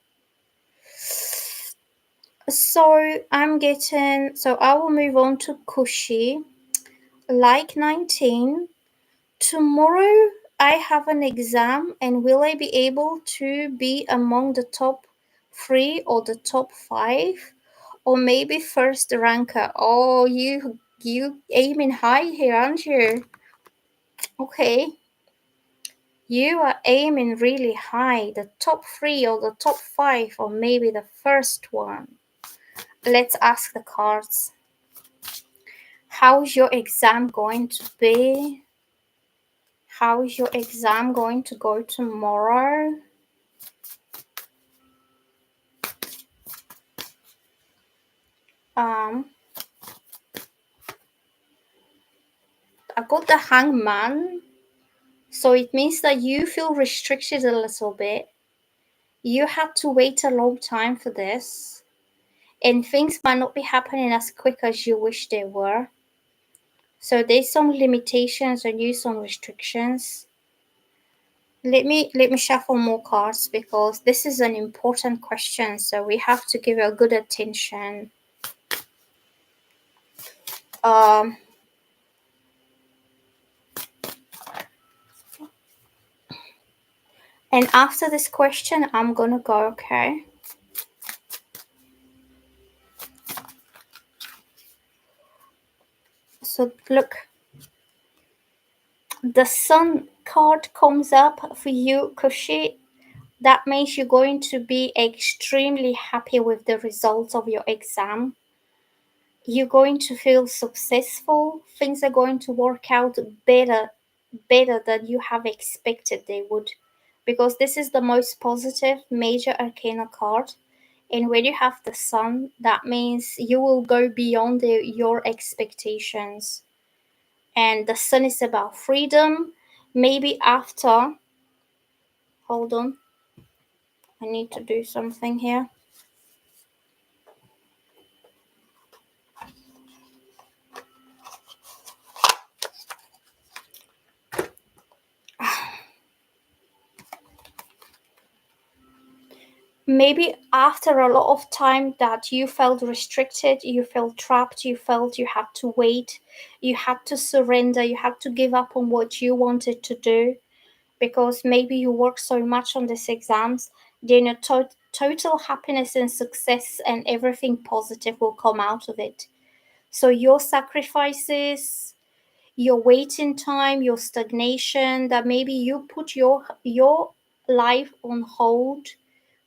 So I will move on to Kushi. Like 19. Tomorrow I have an exam and will I be able to be among the top 3 or the top 5 or maybe first ranker? Oh, you aiming high here, aren't you? Okay. You are aiming really high, the top 3 or the top 5 or maybe the first one. Let's ask the cards. How's your exam going to be? How is your exam going to go tomorrow? I got the Hangman. So it means that you feel restricted a little bit. You had to wait a long time for this. And things might not be happening as quick as you wish they were. So there's some limitations on you, some restrictions. Let me shuffle more cards because this is an important question, so we have to give it a good attention. Um and after this question I'm gonna go, okay? So look, the Sun card comes up for you, Kushi. That means you're going to be extremely happy with the results of your exam. You're going to feel successful. Things are going to work out better than you have expected they would. Because this is the most positive major arcana card. And when you have the Sun, that means you will go beyond your expectations. And the Sun is about freedom. Maybe after, hold on. I need to do something here. Maybe after a lot of time that you felt restricted, you felt trapped, you felt you had to wait, you had to surrender, you had to give up on what you wanted to do because maybe you worked so much on these exams, then your total happiness and success and everything positive will come out of it. So your sacrifices, your waiting time, your stagnation, that maybe you put your life on hold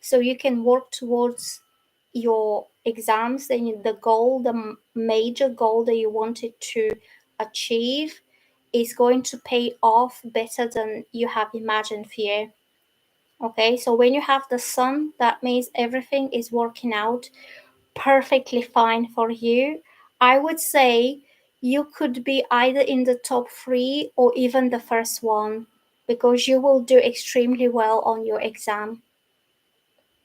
so you can work towards your exams and the goal, the major goal that you wanted to achieve is going to pay off better than you have imagined for you. Okay, so when you have the sun, that means everything is working out perfectly fine for you. I would say you could be either in the top three or even the first one because you will do extremely well on your exam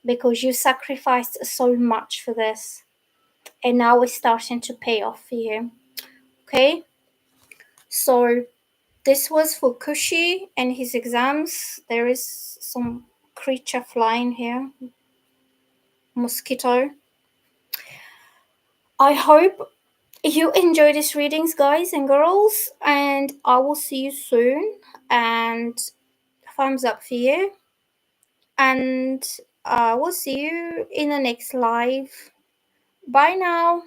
because you sacrificed so much for this and now it's starting to pay off for you. Okay, so this was for Kushi and his exams. There is some creature flying here, mosquito. I hope you enjoy these readings, guys and girls, and I will see you soon. And thumbs up for you. And we'll see you in the next live. Bye now.